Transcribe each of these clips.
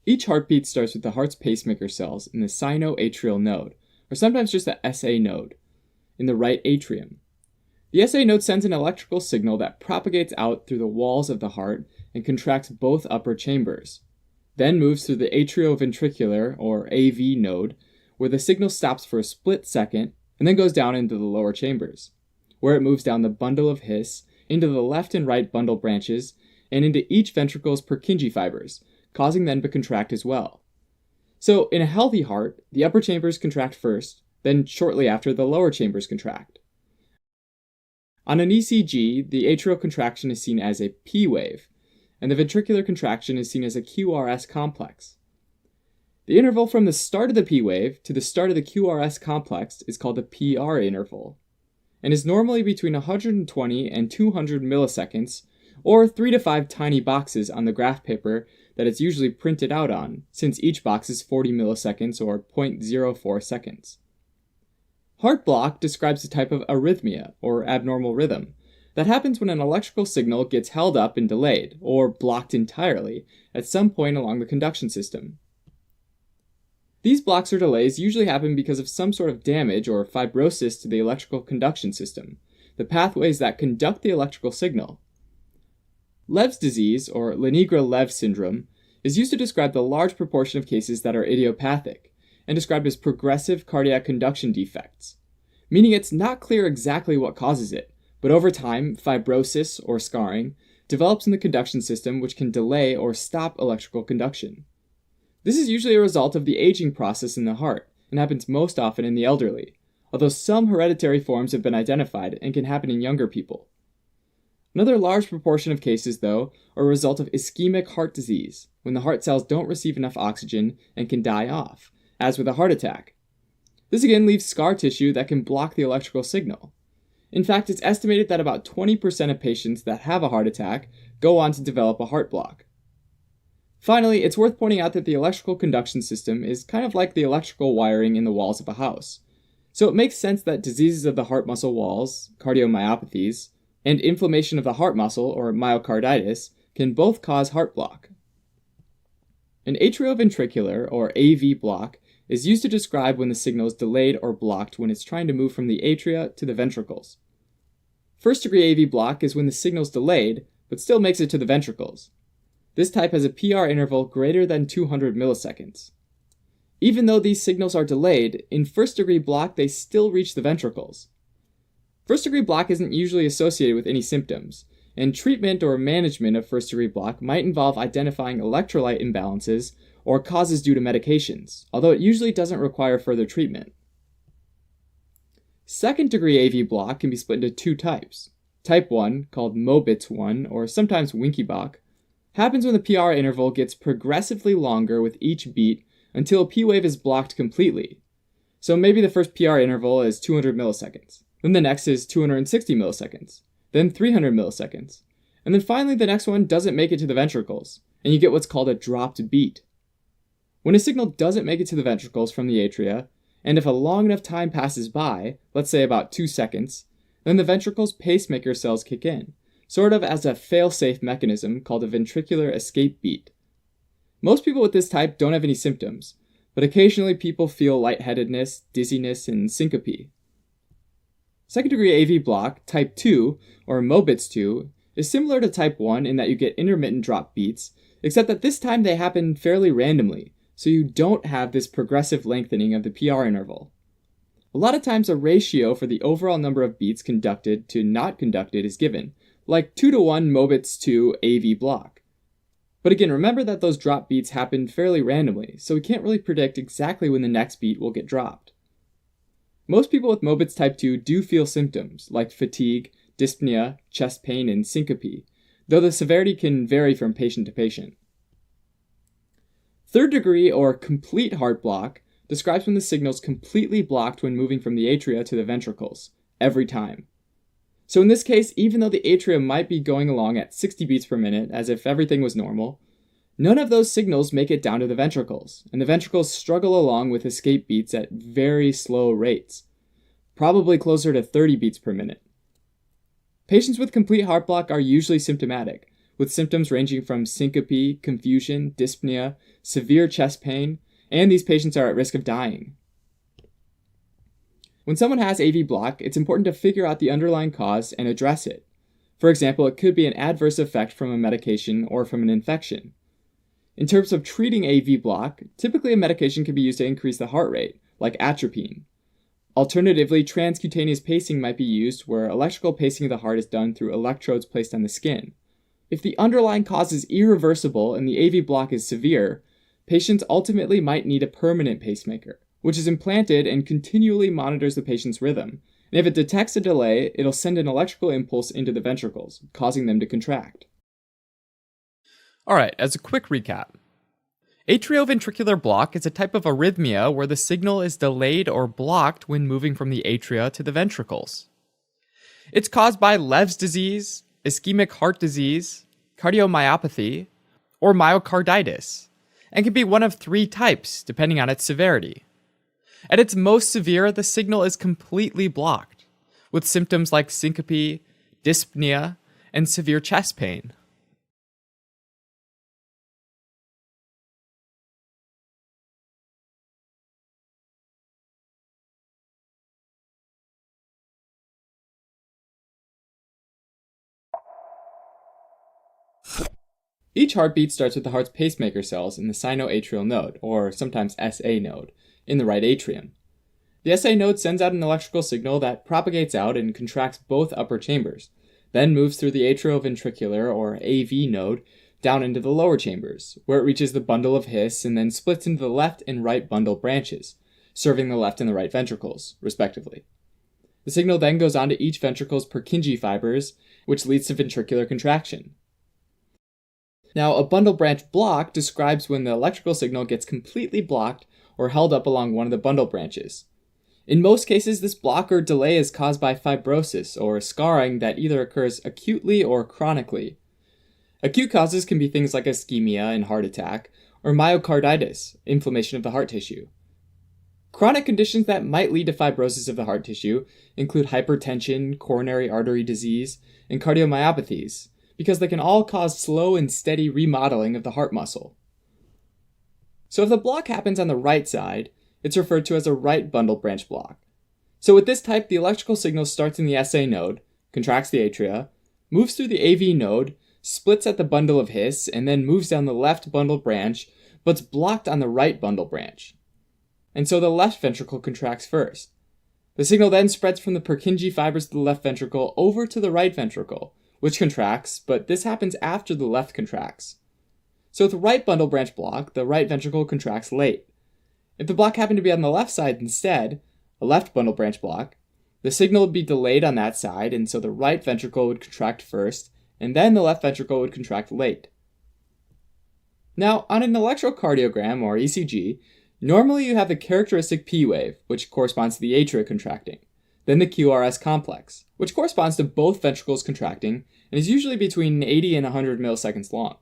Each heartbeat starts with the heart's pacemaker cells in the sinoatrial node, or sometimes just the SA node, in the right atrium. The SA node sends an electrical signal that propagates out through the walls of the heart and contracts both upper chambers, then moves through the atrioventricular, or AV node, where the signal stops for a split second and then goes down into the lower chambers, where it moves down the bundle of His, into the left and right bundle branches, and into each ventricle's Purkinje fibers, causing them to contract as well. So, in a healthy heart, the upper chambers contract first, then shortly after the lower chambers contract. On an ECG, the atrial contraction is seen as a P wave, and the ventricular contraction is seen as a QRS complex. The interval from the start of the P wave to the start of the QRS complex is called the PR interval, and is normally between 120 and 200 milliseconds, or 3 to 5 tiny boxes on the graph paper that it's usually printed out on, since each box is 40 milliseconds or 0.04 seconds. Heart block describes a type of arrhythmia, or abnormal rhythm, that happens when an electrical signal gets held up and delayed, or blocked entirely, at some point along the conduction system. These blocks or delays usually happen because of some sort of damage or fibrosis to the electrical conduction system, the pathways that conduct the electrical signal. Lev's disease, or Lenigre-Lev syndrome, is used to describe the large proportion of cases that are idiopathic, and described as progressive cardiac conduction defects, meaning it's not clear exactly what causes it, but over time, fibrosis, or scarring, develops in the conduction system which can delay or stop electrical conduction. This is usually a result of the aging process in the heart, and happens most often in the elderly, although some hereditary forms have been identified and can happen in younger people. Another large proportion of cases, though, are a result of ischemic heart disease, when the heart cells don't receive enough oxygen and can die off, as with a heart attack. This again leaves scar tissue that can block the electrical signal. In fact, it's estimated that about 20% of patients that have a heart attack go on to develop a heart block. Finally, it's worth pointing out that the electrical conduction system is kind of like the electrical wiring in the walls of a house. So it makes sense that diseases of the heart muscle walls, cardiomyopathies, and inflammation of the heart muscle, or myocarditis, can both cause heart block. An atrioventricular, or AV block, is used to describe when the signal is delayed or blocked when it's trying to move from the atria to the ventricles. First-degree AV block is when the signal is delayed, but still makes it to the ventricles. This type has a PR interval greater than 200 milliseconds. Even though these signals are delayed, in first-degree block they still reach the ventricles. First-degree block isn't usually associated with any symptoms, and treatment or management of first-degree block might involve identifying electrolyte imbalances or causes due to medications, although it usually doesn't require further treatment. Second-degree AV block can be split into two types. Type 1, called Mobitz 1, or sometimes Winkie-Bach, happens when the PR interval gets progressively longer with each beat until a P wave is blocked completely. So maybe the first PR interval is 200 milliseconds, then the next is 260 milliseconds, then 300 milliseconds, and then finally the next one doesn't make it to the ventricles, and you get what's called a dropped beat. When a signal doesn't make it to the ventricles from the atria, and if a long enough time passes by, let's say about 2 seconds, then the ventricle's pacemaker cells kick in, sort of as a fail-safe mechanism called a ventricular escape beat. Most people with this type don't have any symptoms, but occasionally people feel lightheadedness, dizziness, and syncope. Second-degree AV block, type 2, or Mobitz 2, is similar to type 1 in that you get intermittent drop beats, except that this time they happen fairly randomly, so you don't have this progressive lengthening of the PR interval. A lot of times a ratio for the overall number of beats conducted to not conducted is given, like 2-to-1 Mobitz 2 AV block. But again, remember that those drop beats happen fairly randomly, so we can't really predict exactly when the next beat will get dropped. Most people with Mobitz type 2 do feel symptoms, like fatigue, dyspnea, chest pain, and syncope, though the severity can vary from patient to patient. Third degree, or complete heart block, describes when the signal is completely blocked when moving from the atria to the ventricles, every time. So in this case, even though the atria might be going along at 60 beats per minute, as if everything was normal, none of those signals make it down to the ventricles, and the ventricles struggle along with escape beats at very slow rates, probably closer to 30 beats per minute. Patients with complete heart block are usually symptomatic, with symptoms ranging from syncope, confusion, dyspnea, severe chest pain, and these patients are at risk of dying. When someone has AV block, it's important to figure out the underlying cause and address it. For example, it could be an adverse effect from a medication or from an infection. In terms of treating AV block, typically a medication can be used to increase the heart rate, like atropine. Alternatively, transcutaneous pacing might be used, where electrical pacing of the heart is done through electrodes placed on the skin. If the underlying cause is irreversible and the AV block is severe, patients ultimately might need a permanent pacemaker, which is implanted and continually monitors the patient's rhythm. And if it detects a delay, it'll send an electrical impulse into the ventricles, causing them to contract. Alright, as a quick recap. Atrioventricular block is a type of arrhythmia where the signal is delayed or blocked when moving from the atria to the ventricles. It's caused by Lev's disease, ischemic heart disease, cardiomyopathy, or myocarditis, and can be one of 3 types depending on its severity. At its most severe, the signal is completely blocked, with symptoms like syncope, dyspnea, and severe chest pain. Each heartbeat starts with the heart's pacemaker cells in the sinoatrial node, or sometimes SA node, in the right atrium. The SA node sends out an electrical signal that propagates out and contracts both upper chambers, then moves through the atrioventricular, or AV node, down into the lower chambers, where it reaches the bundle of His and then splits into the left and right bundle branches, serving the left and the right ventricles, respectively. The signal then goes on to each ventricle's Purkinje fibers, which leads to ventricular contraction. Now, a bundle branch block describes when the electrical signal gets completely blocked or held up along one of the bundle branches. In most cases, this block or delay is caused by fibrosis or scarring that either occurs acutely or chronically. Acute causes can be things like ischemia and heart attack, or myocarditis, inflammation of the heart tissue. Chronic conditions that might lead to fibrosis of the heart tissue include hypertension, coronary artery disease, and cardiomyopathies, because they can all cause slow and steady remodeling of the heart muscle. So if the block happens on the right side, it's referred to as a right bundle branch block. So with this type, the electrical signal starts in the SA node, contracts the atria, moves through the AV node, splits at the bundle of His, and then moves down the left bundle branch, but's blocked on the right bundle branch. And so the left ventricle contracts first. The signal then spreads from the Purkinje fibers of the left ventricle over to the right ventricle, which contracts, but this happens after the left contracts. So with the right bundle branch block, the right ventricle contracts late. If the block happened to be on the left side instead, a left bundle branch block, the signal would be delayed on that side, and so the right ventricle would contract first, and then the left ventricle would contract late. Now, on an electrocardiogram, or ECG, normally you have the characteristic P wave, which corresponds to the atria contracting, then the QRS complex, which corresponds to both ventricles contracting and is usually between 80 and 100 milliseconds long.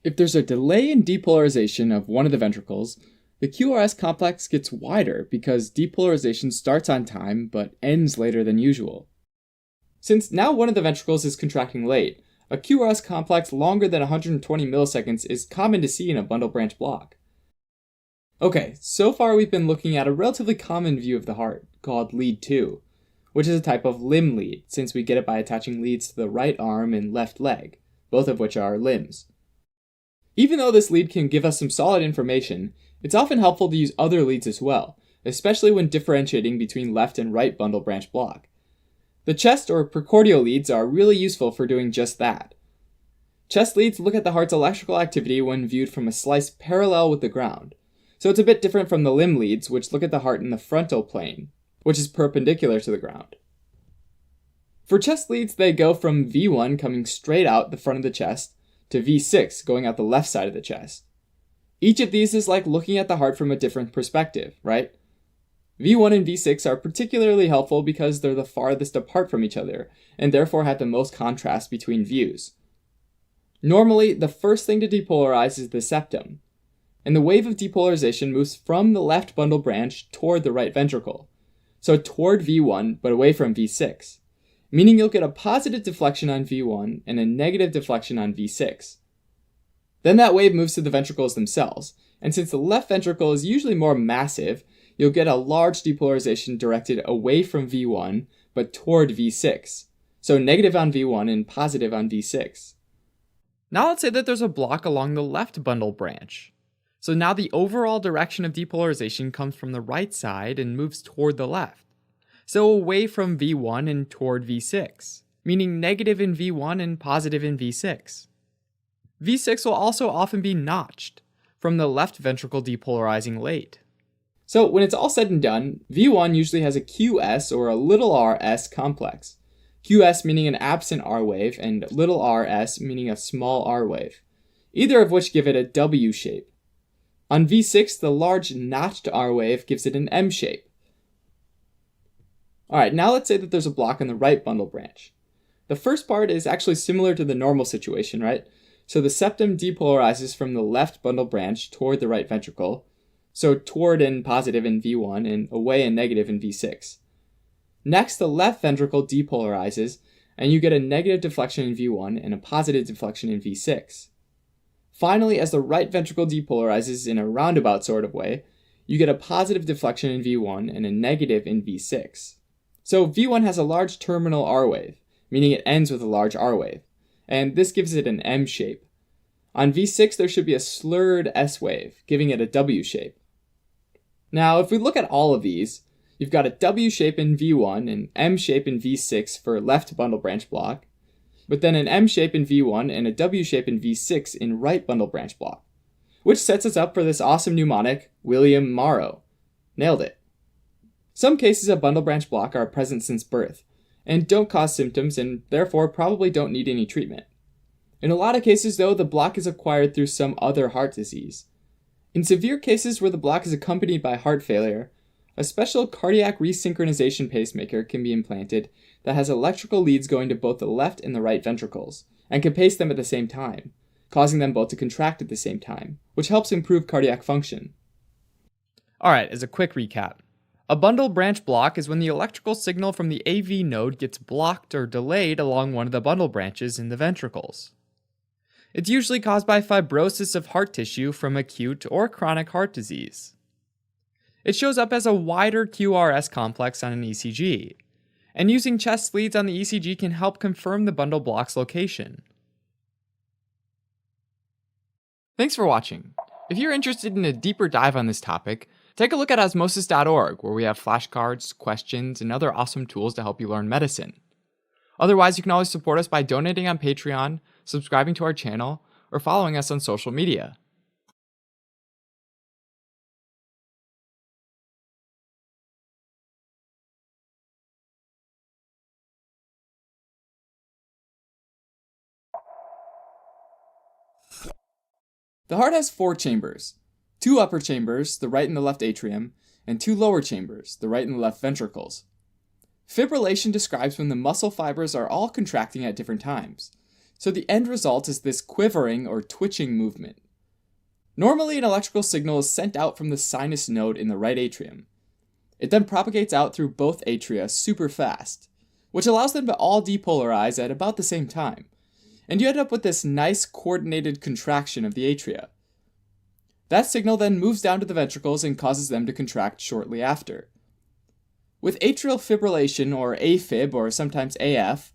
If there's a delay in depolarization of one of the ventricles, the QRS complex gets wider because depolarization starts on time but ends later than usual. Since now one of the ventricles is contracting late, a QRS complex longer than 120 milliseconds is common to see in a bundle branch block. Okay, so far we've been looking at a relatively common view of the heart, called lead 2, which is a type of limb lead, since we get it by attaching leads to the right arm and left leg, both of which are limbs. Even though this lead can give us some solid information, it's often helpful to use other leads as well, especially when differentiating between left and right bundle branch block. The chest or precordial leads are really useful for doing just that. Chest leads look at the heart's electrical activity when viewed from a slice parallel with the ground, so it's a bit different from the limb leads, which look at the heart in the frontal plane, which is perpendicular to the ground. For chest leads, they go from V1 coming straight out the front of the chest to V6 going out the left side of the chest. Each of these is like looking at the heart from a different perspective, right? V1 and V6 are particularly helpful because they're the farthest apart from each other, and therefore have the most contrast between views. Normally, the first thing to depolarize is the septum, and the wave of depolarization moves from the left bundle branch toward the right ventricle, so toward V1 but away from V6. meaning you'll get a positive deflection on V1 and a negative deflection on V6. Then that wave moves to the ventricles themselves, and since the left ventricle is usually more massive, you'll get a large depolarization directed away from V1 but toward V6. So negative on V1 and positive on V6. Now let's say that there's a block along the left bundle branch. So now the overall direction of depolarization comes from the right side and moves toward the left. So away from V1 and toward V6, meaning negative in V1 and positive in V6. V6 will also often be notched, from the left ventricle depolarizing late. So when it's all said and done, V1 usually has a QS or a little rs complex. QS meaning an absent R wave and little rs meaning a small R wave, either of which give it a W shape. On V6, the large notched R wave gives it an M shape. Alright, now let's say that there's a block on the right bundle branch. The first part is actually similar to the normal situation, right? So the septum depolarizes from the left bundle branch toward the right ventricle, so toward and positive in V1 and away and negative in V6. Next, the left ventricle depolarizes, and you get a negative deflection in V1 and a positive deflection in V6. Finally, as the right ventricle depolarizes in a roundabout sort of way, you get a positive deflection in V1 and a negative in V6. So V1 has a large terminal R wave, meaning it ends with a large R wave, and this gives it an M shape. On V6, there should be a slurred S wave, giving it a W shape. Now, if we look at all of these, you've got a W shape in V1 and M shape in V6 for left bundle branch block, but then an M shape in V1 and a W shape in V6 in right bundle branch block, which sets us up for this awesome mnemonic, William Morrow. Nailed it. Some cases of bundle branch block are present since birth, and don't cause symptoms and therefore probably don't need any treatment. In a lot of cases though, the block is acquired through some other heart disease. In severe cases where the block is accompanied by heart failure, a special cardiac resynchronization pacemaker can be implanted that has electrical leads going to both the left and the right ventricles, and can pace them at the same time, causing them both to contract at the same time, which helps improve cardiac function. Alright, as a quick recap. A bundle branch block is when the electrical signal from the AV node gets blocked or delayed along one of the bundle branches in the ventricles. It's usually caused by fibrosis of heart tissue from acute or chronic heart disease. It shows up as a wider QRS complex on an ECG, and using chest leads on the ECG can help confirm the bundle block's location. Thanks for watching. If you're interested in a deeper dive on this topic, take a look at osmosis.org, where we have flashcards, questions, and other awesome tools to help you learn medicine. Otherwise, you can always support us by donating on Patreon, subscribing to our channel, or following us on social media. The heart has 4 chambers. 2 upper chambers, the right and the left atrium, and 2 lower chambers, the right and the left ventricles. Fibrillation describes when the muscle fibers are all contracting at different times, so the end result is this quivering or twitching movement. Normally, an electrical signal is sent out from the sinus node in the right atrium. It then propagates out through both atria super fast, which allows them to all depolarize at about the same time, and you end up with this nice coordinated contraction of the atria. That signal then moves down to the ventricles and causes them to contract shortly after. With atrial fibrillation, or AFib, or sometimes AF,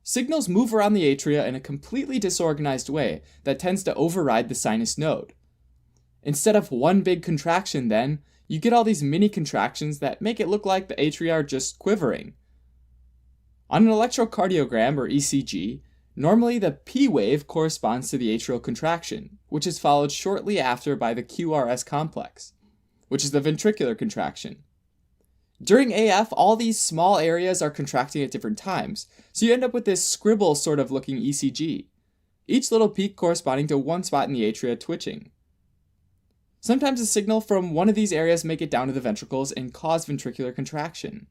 signals move around the atria in a completely disorganized way that tends to override the sinus node. Instead of one big contraction then, you get all these mini contractions that make it look like the atria are just quivering. On an electrocardiogram, or ECG, normally the P wave corresponds to the atrial contraction, which is followed shortly after by the QRS complex, which is the ventricular contraction. During AF, all these small areas are contracting at different times, so you end up with this scribble sort of looking ECG, each little peak corresponding to one spot in the atria twitching. Sometimes a signal from one of these areas make it down to the ventricles and cause ventricular contraction.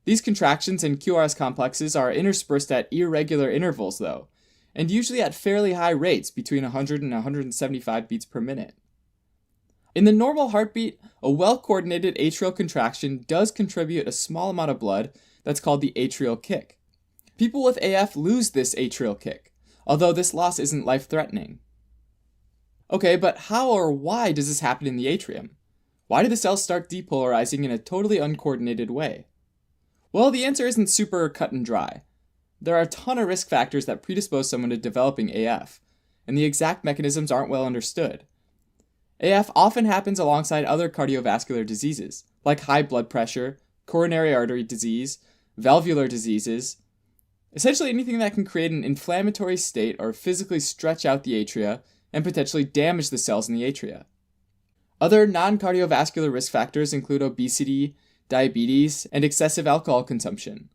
These contractions and QRS complexes are interspersed at irregular intervals though, and usually at fairly high rates between 100 and 175 beats per minute. In the normal heartbeat, a well-coordinated atrial contraction does contribute a small amount of blood that's called the atrial kick. People with AF lose this atrial kick, although this loss isn't life-threatening. Okay, but how or why does this happen in the atrium? Why do the cells start depolarizing in a totally uncoordinated way? Well, the answer isn't super cut and dry. There are a ton of risk factors that predispose someone to developing AF, and the exact mechanisms aren't well understood. AF often happens alongside other cardiovascular diseases, like high blood pressure, coronary artery disease, valvular diseases, essentially anything that can create an inflammatory state or physically stretch out the atria and potentially damage the cells in the atria. Other non-cardiovascular risk factors include obesity, diabetes, and excessive alcohol consumption.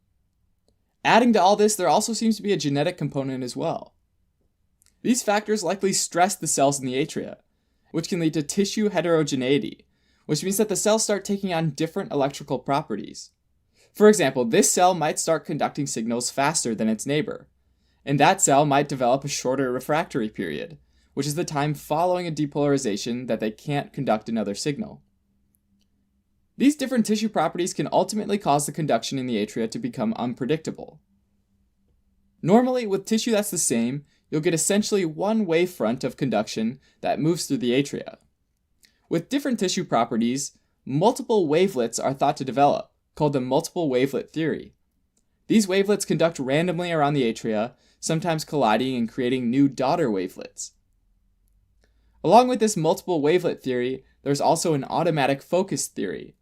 Adding to all this, there also seems to be a genetic component as well. These factors likely stress the cells in the atria, which can lead to tissue heterogeneity, which means that the cells start taking on different electrical properties. For example, this cell might start conducting signals faster than its neighbor, and that cell might develop a shorter refractory period, which is the time following a depolarization that they can't conduct another signal. These different tissue properties can ultimately cause the conduction in the atria to become unpredictable. Normally, with tissue that's the same, you'll get essentially one wavefront of conduction that moves through the atria. With different tissue properties, multiple wavelets are thought to develop, called the multiple wavelet theory. These wavelets conduct randomly around the atria, sometimes colliding and creating new daughter wavelets. Along with this multiple wavelet theory, there's also an automatic focus theory,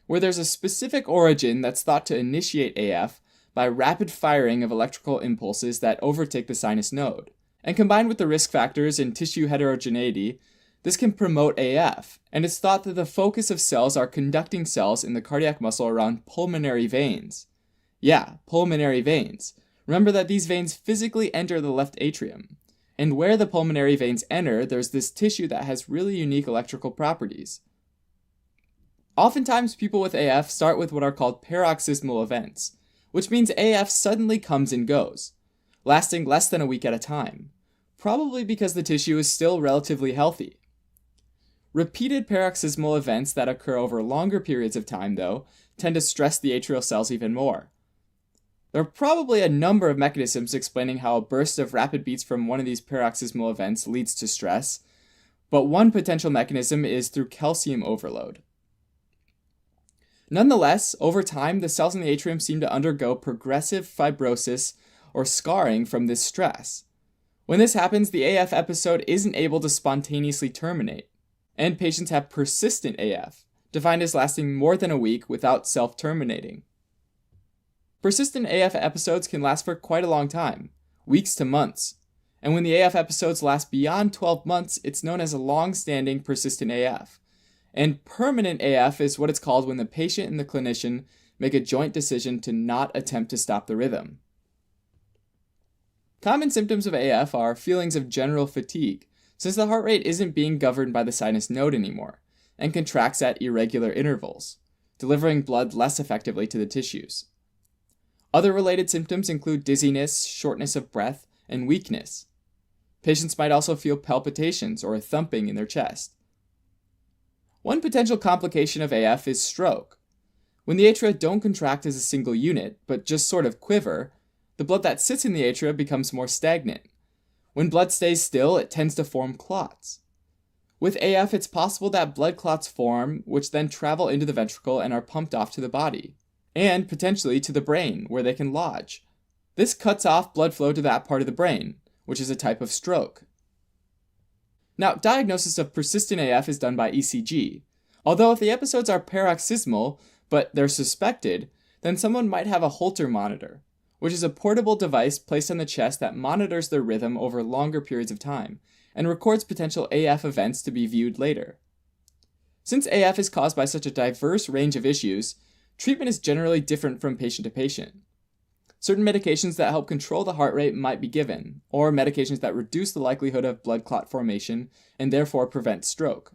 where there's a specific origin that's thought to initiate AF by rapid firing of electrical impulses that overtake the sinus node. And combined with the risk factors and tissue heterogeneity, this can promote AF, and it's thought that the focus of cells are conducting cells in the cardiac muscle around pulmonary veins. Yeah, pulmonary veins. Remember that these veins physically enter the left atrium. And where the pulmonary veins enter, there's this tissue that has really unique electrical properties. Oftentimes, people with AF start with what are called paroxysmal events, which means AF suddenly comes and goes, lasting less than a week at a time, probably because the tissue is still relatively healthy. Repeated paroxysmal events that occur over longer periods of time, though, tend to stress the atrial cells even more. There are probably a number of mechanisms explaining how a burst of rapid beats from one of these paroxysmal events leads to stress, but one potential mechanism is through calcium overload. Nonetheless, over time, the cells in the atrium seem to undergo progressive fibrosis or scarring from this stress. When this happens, the AF episode isn't able to spontaneously terminate, and patients have persistent AF, defined as lasting more than a week without self-terminating. Persistent AF episodes can last for quite a long time, weeks to months, and when the AF episodes last beyond 12 months, it's known as a long-standing persistent AF. And permanent AF is what it's called when the patient and the clinician make a joint decision to not attempt to stop the rhythm. Common symptoms of AF are feelings of general fatigue, since the heart rate isn't being governed by the sinus node anymore, and contracts at irregular intervals, delivering blood less effectively to the tissues. Other related symptoms include dizziness, shortness of breath, and weakness. Patients might also feel palpitations or a thumping in their chest. One potential complication of AF is stroke. When the atria don't contract as a single unit, but just sort of quiver, the blood that sits in the atria becomes more stagnant. When blood stays still, it tends to form clots. With AF, it's possible that blood clots form, which then travel into the ventricle and are pumped off to the body, and potentially to the brain, where they can lodge. This cuts off blood flow to that part of the brain, which is a type of stroke. Now, diagnosis of persistent AF is done by ECG, although if the episodes are paroxysmal, but they're suspected, then someone might have a Holter monitor, which is a portable device placed on the chest that monitors their rhythm over longer periods of time, and records potential AF events to be viewed later. Since AF is caused by such a diverse range of issues, treatment is generally different from patient to patient. Certain medications that help control the heart rate might be given, or medications that reduce the likelihood of blood clot formation and therefore prevent stroke.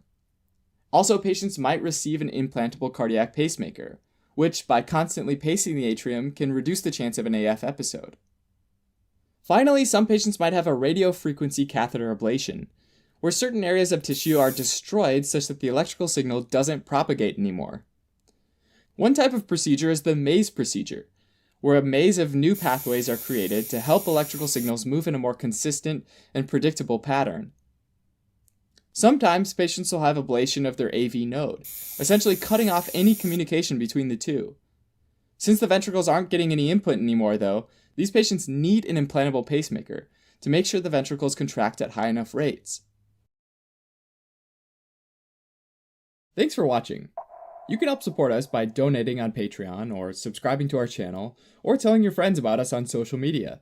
Also, patients might receive an implantable cardiac pacemaker, which, by constantly pacing the atrium, can reduce the chance of an AF episode. Finally, some patients might have a radiofrequency catheter ablation, where certain areas of tissue are destroyed such that the electrical signal doesn't propagate anymore. One type of procedure is the Maze procedure, where a maze of new pathways are created to help electrical signals move in a more consistent and predictable pattern. Sometimes patients will have ablation of their AV node, essentially cutting off any communication between the two. Since the ventricles aren't getting any input anymore, though, these patients need an implantable pacemaker to make sure the ventricles contract at high enough rates. Thanks for watching. You can help support us by donating on Patreon, or subscribing to our channel, or telling your friends about us on social media.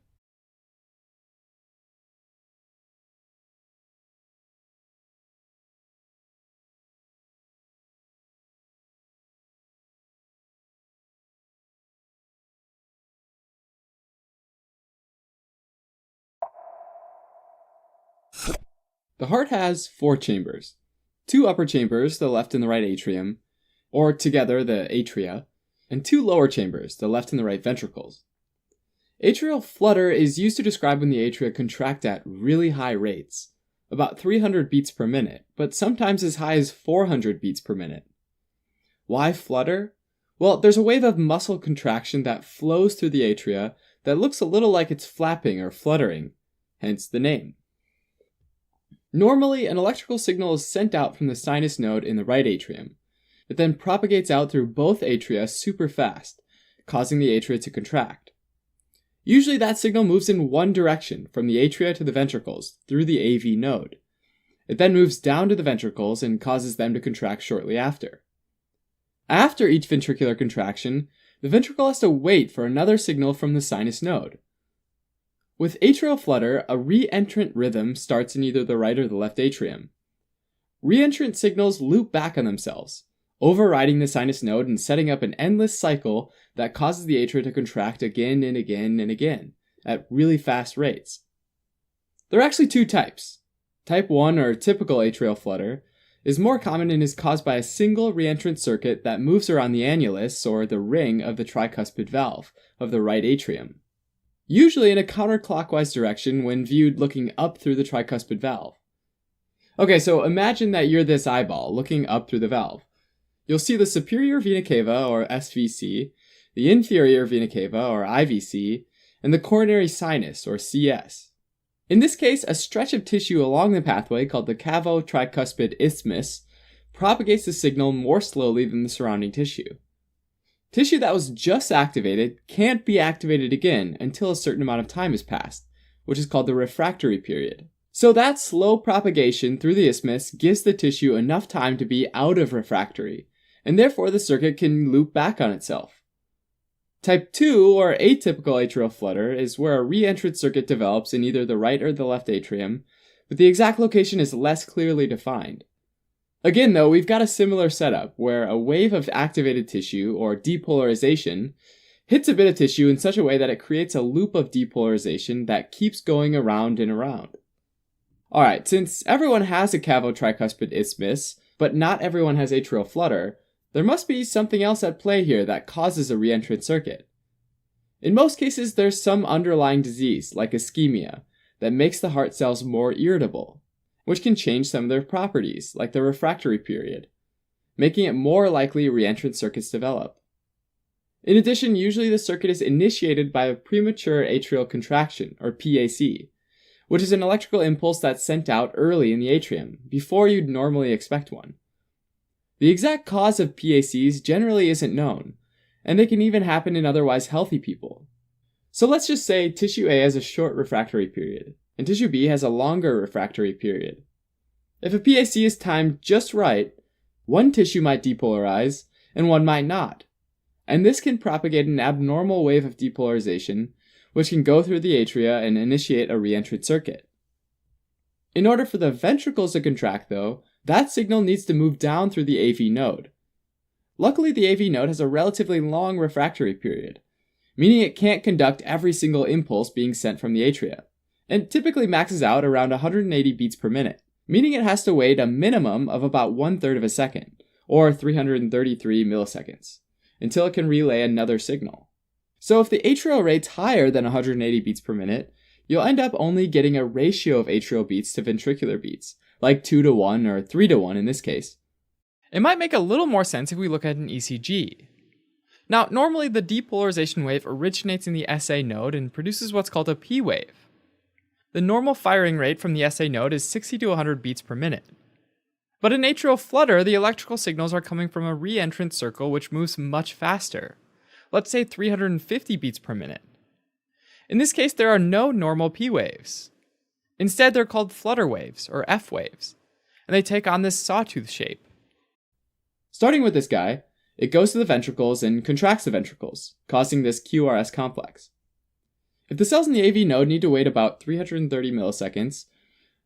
The heart has 4 chambers. 2 upper chambers, the left and the right atrium, or together the atria, and 2 lower chambers, the left and the right ventricles. Atrial flutter is used to describe when the atria contract at really high rates, about 300 beats per minute, but sometimes as high as 400 beats per minute. Why flutter? Well, there's a wave of muscle contraction that flows through the atria that looks a little like it's flapping or fluttering, hence the name. Normally, an electrical signal is sent out from the sinus node in the right atrium. It then propagates out through both atria super fast, causing the atria to contract. Usually that signal moves in one direction, from the atria to the ventricles, through the AV node. It then moves down to the ventricles and causes them to contract shortly after. After each ventricular contraction, the ventricle has to wait for another signal from the sinus node. With atrial flutter, a re-entrant rhythm starts in either the right or the left atrium. Re-entrant signals loop back on themselves, overriding the sinus node and setting up an endless cycle that causes the atria to contract again and again and again, at really fast rates. There are actually 2 types. Type 1, or typical atrial flutter, is more common and is caused by a single re-entrant circuit that moves around the annulus, or the ring of the tricuspid valve, of the right atrium, usually in a counterclockwise direction when viewed looking up through the tricuspid valve. Okay, so imagine that you're this eyeball looking up through the valve. You'll see the superior vena cava, or SVC, the inferior vena cava, or IVC, and the coronary sinus, or CS. In this case, a stretch of tissue along the pathway called the cavo-tricuspid isthmus propagates the signal more slowly than the surrounding tissue. Tissue that was just activated can't be activated again until a certain amount of time has passed, which is called the refractory period. So that slow propagation through the isthmus gives the tissue enough time to be out of refractory, and therefore the circuit can loop back on itself. Type 2, or atypical atrial flutter, is where a re-entrant circuit develops in either the right or the left atrium, but the exact location is less clearly defined. Again, though, we've got a similar setup, where a wave of activated tissue, or depolarization, hits a bit of tissue in such a way that it creates a loop of depolarization that keeps going around and around. Alright, since everyone has a cavo-tricuspid isthmus, but not everyone has atrial flutter, there must be something else at play here that causes a re-entrant circuit. In most cases, there's some underlying disease, like ischemia, that makes the heart cells more irritable, which can change some of their properties, like the refractory period, making it more likely re-entrant circuits develop. In addition, usually the circuit is initiated by a premature atrial contraction, or PAC, which is an electrical impulse that's sent out early in the atrium, before you'd normally expect one. The exact cause of PACs generally isn't known, and they can even happen in otherwise healthy people. So let's just say tissue A has a short refractory period, and tissue B has a longer refractory period. If a PAC is timed just right, one tissue might depolarize, and one might not. And this can propagate an abnormal wave of depolarization, which can go through the atria and initiate a re-entrant circuit. In order for the ventricles to contract, though, that signal needs to move down through the AV node. Luckily, the AV node has a relatively long refractory period, meaning it can't conduct every single impulse being sent from the atria, and typically maxes out around 180 beats per minute, meaning it has to wait a minimum of about 1/3 of a second, or 333 milliseconds, until it can relay another signal. So if the atrial rate's higher than 180 beats per minute, you'll end up only getting a ratio of atrial beats to ventricular beats, like 2-to-1 or 3-to-1 in this case. It might make a little more sense if we look at an ECG. Now, normally the depolarization wave originates in the SA node and produces what's called a P wave. The normal firing rate from the SA node is 60 to 100 beats per minute. But in atrial flutter, the electrical signals are coming from a re-entrant circle which moves much faster. Let's say 350 beats per minute. In this case, there are no normal P waves. Instead, they're called flutter waves, or F waves, and they take on this sawtooth shape. Starting with this guy, it goes to the ventricles and contracts the ventricles, causing this QRS complex. If the cells in the AV node need to wait about 330 milliseconds,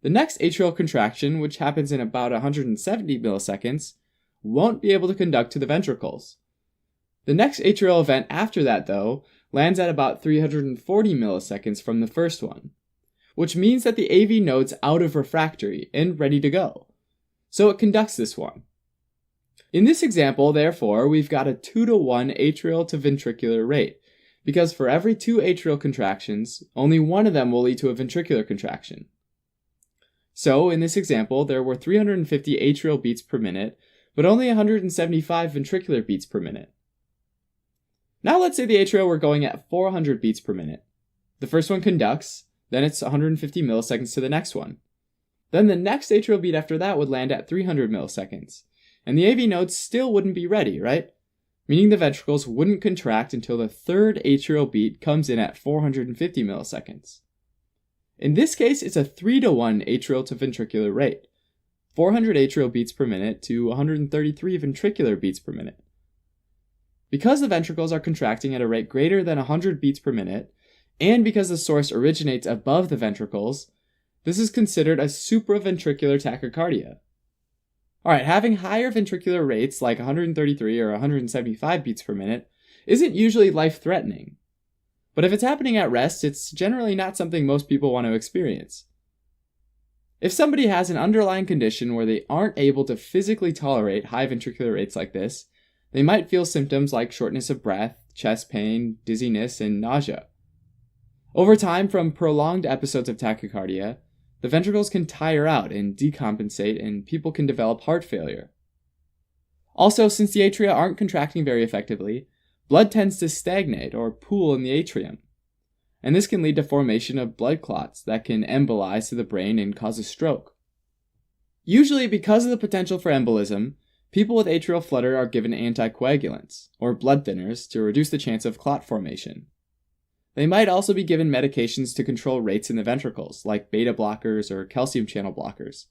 the next atrial contraction, which happens in about 170 milliseconds, won't be able to conduct to the ventricles. The next atrial event after that, though, lands at about 340 milliseconds from the first one, which means that the AV node's out of refractory and ready to go. So it conducts this one. In this example, therefore, we've got a 2-to-1 atrial to ventricular rate, because for every 2 atrial contractions, only one of them will lead to a ventricular contraction. So, in this example, there were 350 atrial beats per minute, but only 175 ventricular beats per minute. Now let's say the atria were going at 400 beats per minute. The first one conducts, then it's 150 milliseconds to the next one. Then the next atrial beat after that would land at 300 milliseconds, and the AV node still wouldn't be ready, right? Meaning the ventricles wouldn't contract until the third atrial beat comes in at 450 milliseconds. In this case, it's a 3-to-1 atrial to ventricular rate, 400 atrial beats per minute to 133 ventricular beats per minute. Because the ventricles are contracting at a rate greater than 100 beats per minute, and because the source originates above the ventricles, this is considered a supraventricular tachycardia. Alright, having higher ventricular rates like 133 or 175 beats per minute isn't usually life-threatening. But if it's happening at rest, it's generally not something most people want to experience. If somebody has an underlying condition where they aren't able to physically tolerate high ventricular rates like this, they might feel symptoms like shortness of breath, chest pain, dizziness, and nausea. Over time, from prolonged episodes of tachycardia, the ventricles can tire out and decompensate, and people can develop heart failure. Also, since the atria aren't contracting very effectively, blood tends to stagnate or pool in the atrium, and this can lead to formation of blood clots that can embolize to the brain and cause a stroke. Usually, because of the potential for embolism, people with atrial flutter are given anticoagulants, or blood thinners, to reduce the chance of clot formation. They might also be given medications to control rates in the ventricles, like beta blockers or calcium channel blockers.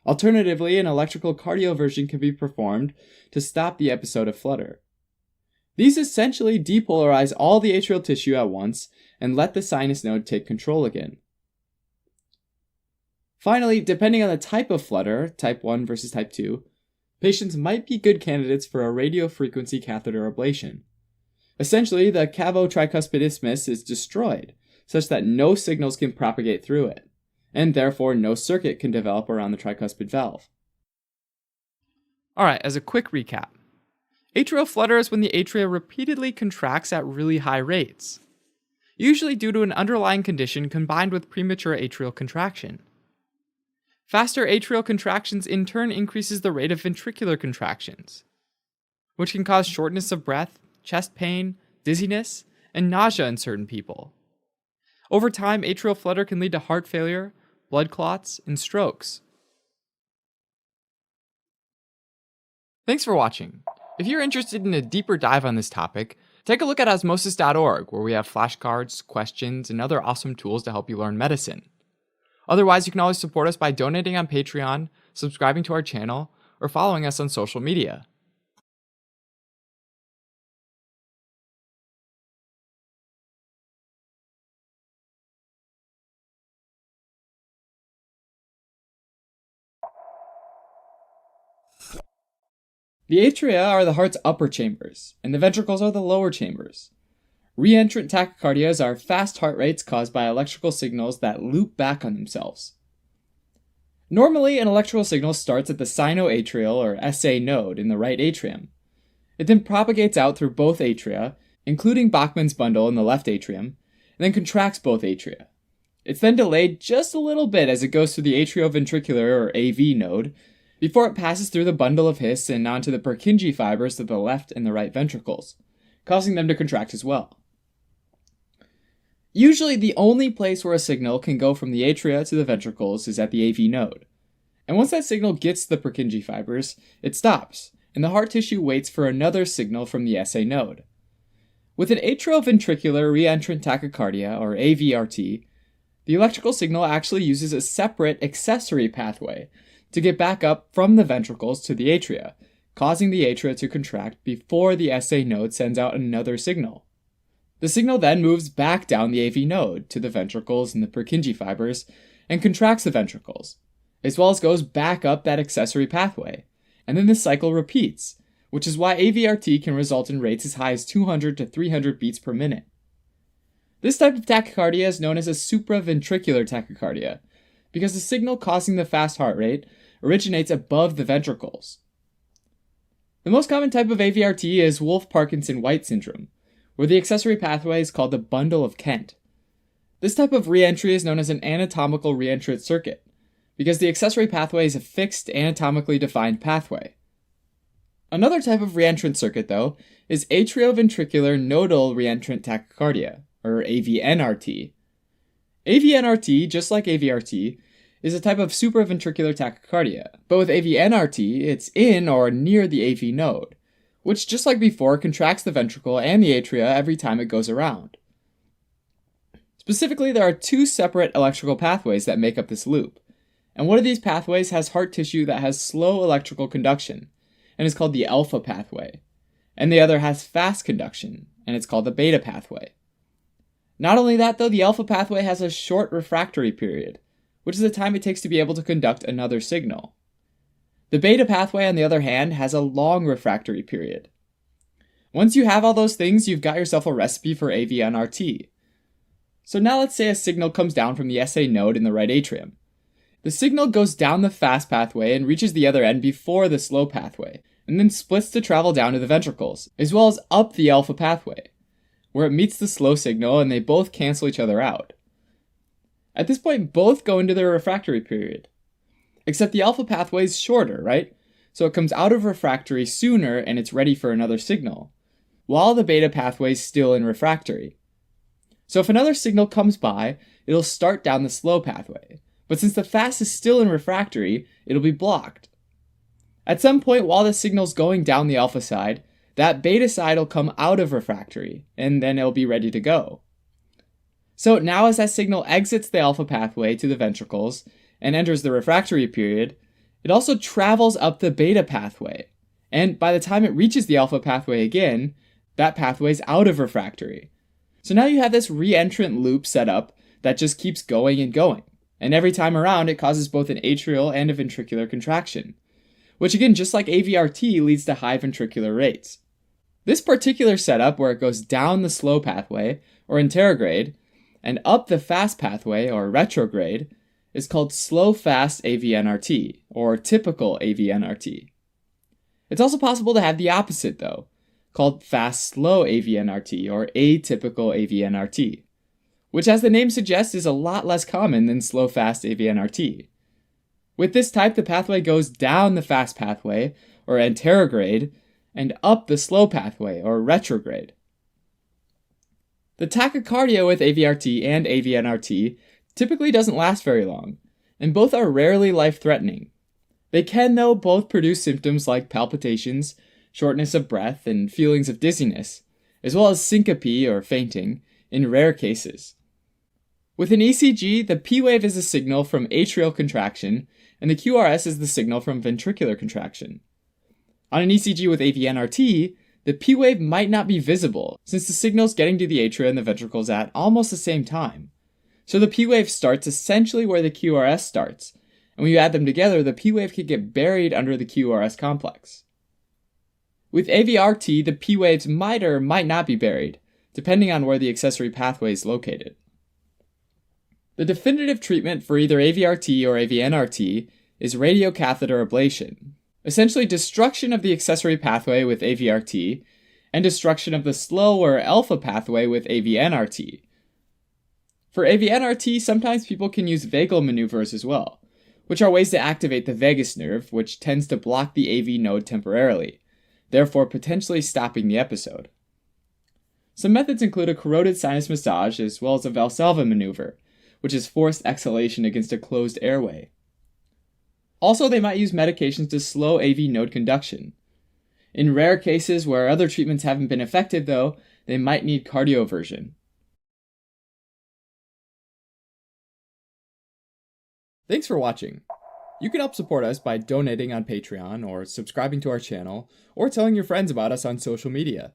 Alternatively, an electrical cardioversion can be performed to stop the episode of flutter. These essentially depolarize all the atrial tissue at once and let the sinus node take control again. Finally, depending on the type of flutter, type 1 versus type 2, patients might be good candidates for a radiofrequency catheter ablation. Essentially, the cavo-tricuspid isthmus is destroyed, such that no signals can propagate through it, and therefore no circuit can develop around the tricuspid valve. Alright, as a quick recap. Atrial flutter is when the atria repeatedly contracts at really high rates, usually due to an underlying condition combined with premature atrial contraction. Faster atrial contractions in turn increases the rate of ventricular contractions, which can cause shortness of breath, chest pain, dizziness, and nausea in certain people. Over time, atrial flutter can lead to heart failure, blood clots, and strokes. Thanks for watching. If you're interested in a deeper dive on this topic, take a look at osmosis.org, where we have flashcards, questions, and other awesome tools to help you learn medicine. Otherwise, you can always support us by donating on Patreon, subscribing to our channel, or following us on social media. The atria are the heart's upper chambers, and the ventricles are the lower chambers. Reentrant tachycardias are fast heart rates caused by electrical signals that loop back on themselves. Normally, an electrical signal starts at the sinoatrial or SA node in the right atrium. It then propagates out through both atria, including Bachmann's bundle in the left atrium, and then contracts both atria. It's then delayed just a little bit as it goes through the atrioventricular or AV node, before it passes through the bundle of His and onto the Purkinje fibers of the left and the right ventricles, causing them to contract as well. Usually, the only place where a signal can go from the atria to the ventricles is at the AV node. And once that signal gets to the Purkinje fibers, it stops, and the heart tissue waits for another signal from the SA node. With an atrioventricular reentrant tachycardia, or AVRT, the electrical signal actually uses a separate accessory pathway to get back up from the ventricles to the atria, causing the atria to contract before the SA node sends out another signal. The signal then moves back down the AV node to the ventricles and the Purkinje fibers and contracts the ventricles, as well as goes back up that accessory pathway, and then the cycle repeats, which is why AVRT can result in rates as high as 200 to 300 beats per minute. This type of tachycardia is known as a supraventricular tachycardia, because the signal causing the fast heart rate originates above the ventricles. The most common type of AVRT is Wolff-Parkinson-White syndrome, where the accessory pathway is called the bundle of Kent. This type of reentry is known as an anatomical reentrant circuit, because the accessory pathway is a fixed anatomically defined pathway. Another type of reentrant circuit, though, is atrioventricular nodal reentrant tachycardia, or AVNRT. AVNRT, just like AVRT, is a type of supraventricular tachycardia, but with AVNRT, it's in or near the AV node, which, just like before, contracts the ventricle and the atria every time it goes around. Specifically, there are two separate electrical pathways that make up this loop, and one of these pathways has heart tissue that has slow electrical conduction, and is called the alpha pathway, and the other has fast conduction, and it's called the beta pathway. Not only that, though, the alpha pathway has a short refractory period, which is the time it takes to be able to conduct another signal. The beta pathway, on the other hand, has a long refractory period. Once you have all those things, you've got yourself a recipe for AVNRT. So now let's say a signal comes down from the SA node in the right atrium. The signal goes down the fast pathway and reaches the other end before the slow pathway, and then splits to travel down to the ventricles, as well as up the alpha pathway, where it meets the slow signal and they both cancel each other out. At this point, both go into their refractory period. Except the alpha pathway is shorter, right? So it comes out of refractory sooner and it's ready for another signal, while the beta pathway is still in refractory. So if another signal comes by, it'll start down the slow pathway, but since the fast is still in refractory, it'll be blocked. At some point while the signal's going down the alpha side, that beta side will come out of refractory, and then it'll be ready to go. So now as that signal exits the alpha pathway to the ventricles and enters the refractory period, it also travels up the beta pathway, and by the time it reaches the alpha pathway again, that pathway's out of refractory. So now you have this reentrant loop set up that just keeps going and going, and every time around it causes both an atrial and a ventricular contraction, which again, just like AVRT, leads to high ventricular rates. This particular setup, where it goes down the slow pathway, or anterograde, and up the fast pathway, or retrograde, is called slow-fast AVNRT, or typical AVNRT. It's also possible to have the opposite, though, called fast-slow AVNRT, or atypical AVNRT, which, as the name suggests, is a lot less common than slow-fast AVNRT. With this type, the pathway goes down the fast pathway, or anterograde, and up the slow pathway, or retrograde. The tachycardia with AVRT and AVNRT typically doesn't last very long, and both are rarely life-threatening. They can, though, both produce symptoms like palpitations, shortness of breath, and feelings of dizziness, as well as syncope or fainting, in rare cases. With an ECG, the P wave is a signal from atrial contraction, and the QRS is the signal from ventricular contraction. On an ECG with AVNRT, the P wave might not be visible, since the signal's getting to the atria and the ventricles at almost the same time. So the P wave starts essentially where the QRS starts, and when you add them together, the P wave can get buried under the QRS complex. With AVRT, the P waves might or might not be buried, depending on where the accessory pathway is located. The definitive treatment for either AVRT or AVNRT is radiocatheter ablation, essentially destruction of the accessory pathway with AVRT and destruction of the slow or alpha pathway with AVNRT. For AVNRT, sometimes people can use vagal maneuvers as well, which are ways to activate the vagus nerve, which tends to block the AV node temporarily, therefore potentially stopping the episode. Some methods include a carotid sinus massage as well as a Valsalva maneuver, which is forced exhalation against a closed airway. Also, they might use medications to slow AV node conduction. In rare cases where other treatments haven't been effective, though, they might need cardioversion. Thanks for watching. You can help support us by donating on Patreon or subscribing to our channel or telling your friends about us on social media.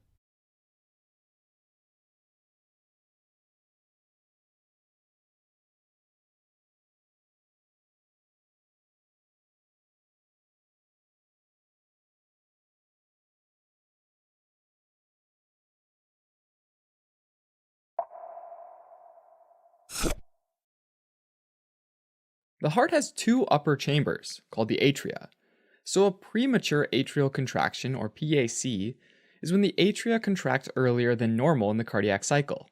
The heart has two upper chambers, called the atria. So a premature atrial contraction, or PAC, is when the atria contract earlier than normal in the cardiac cycle.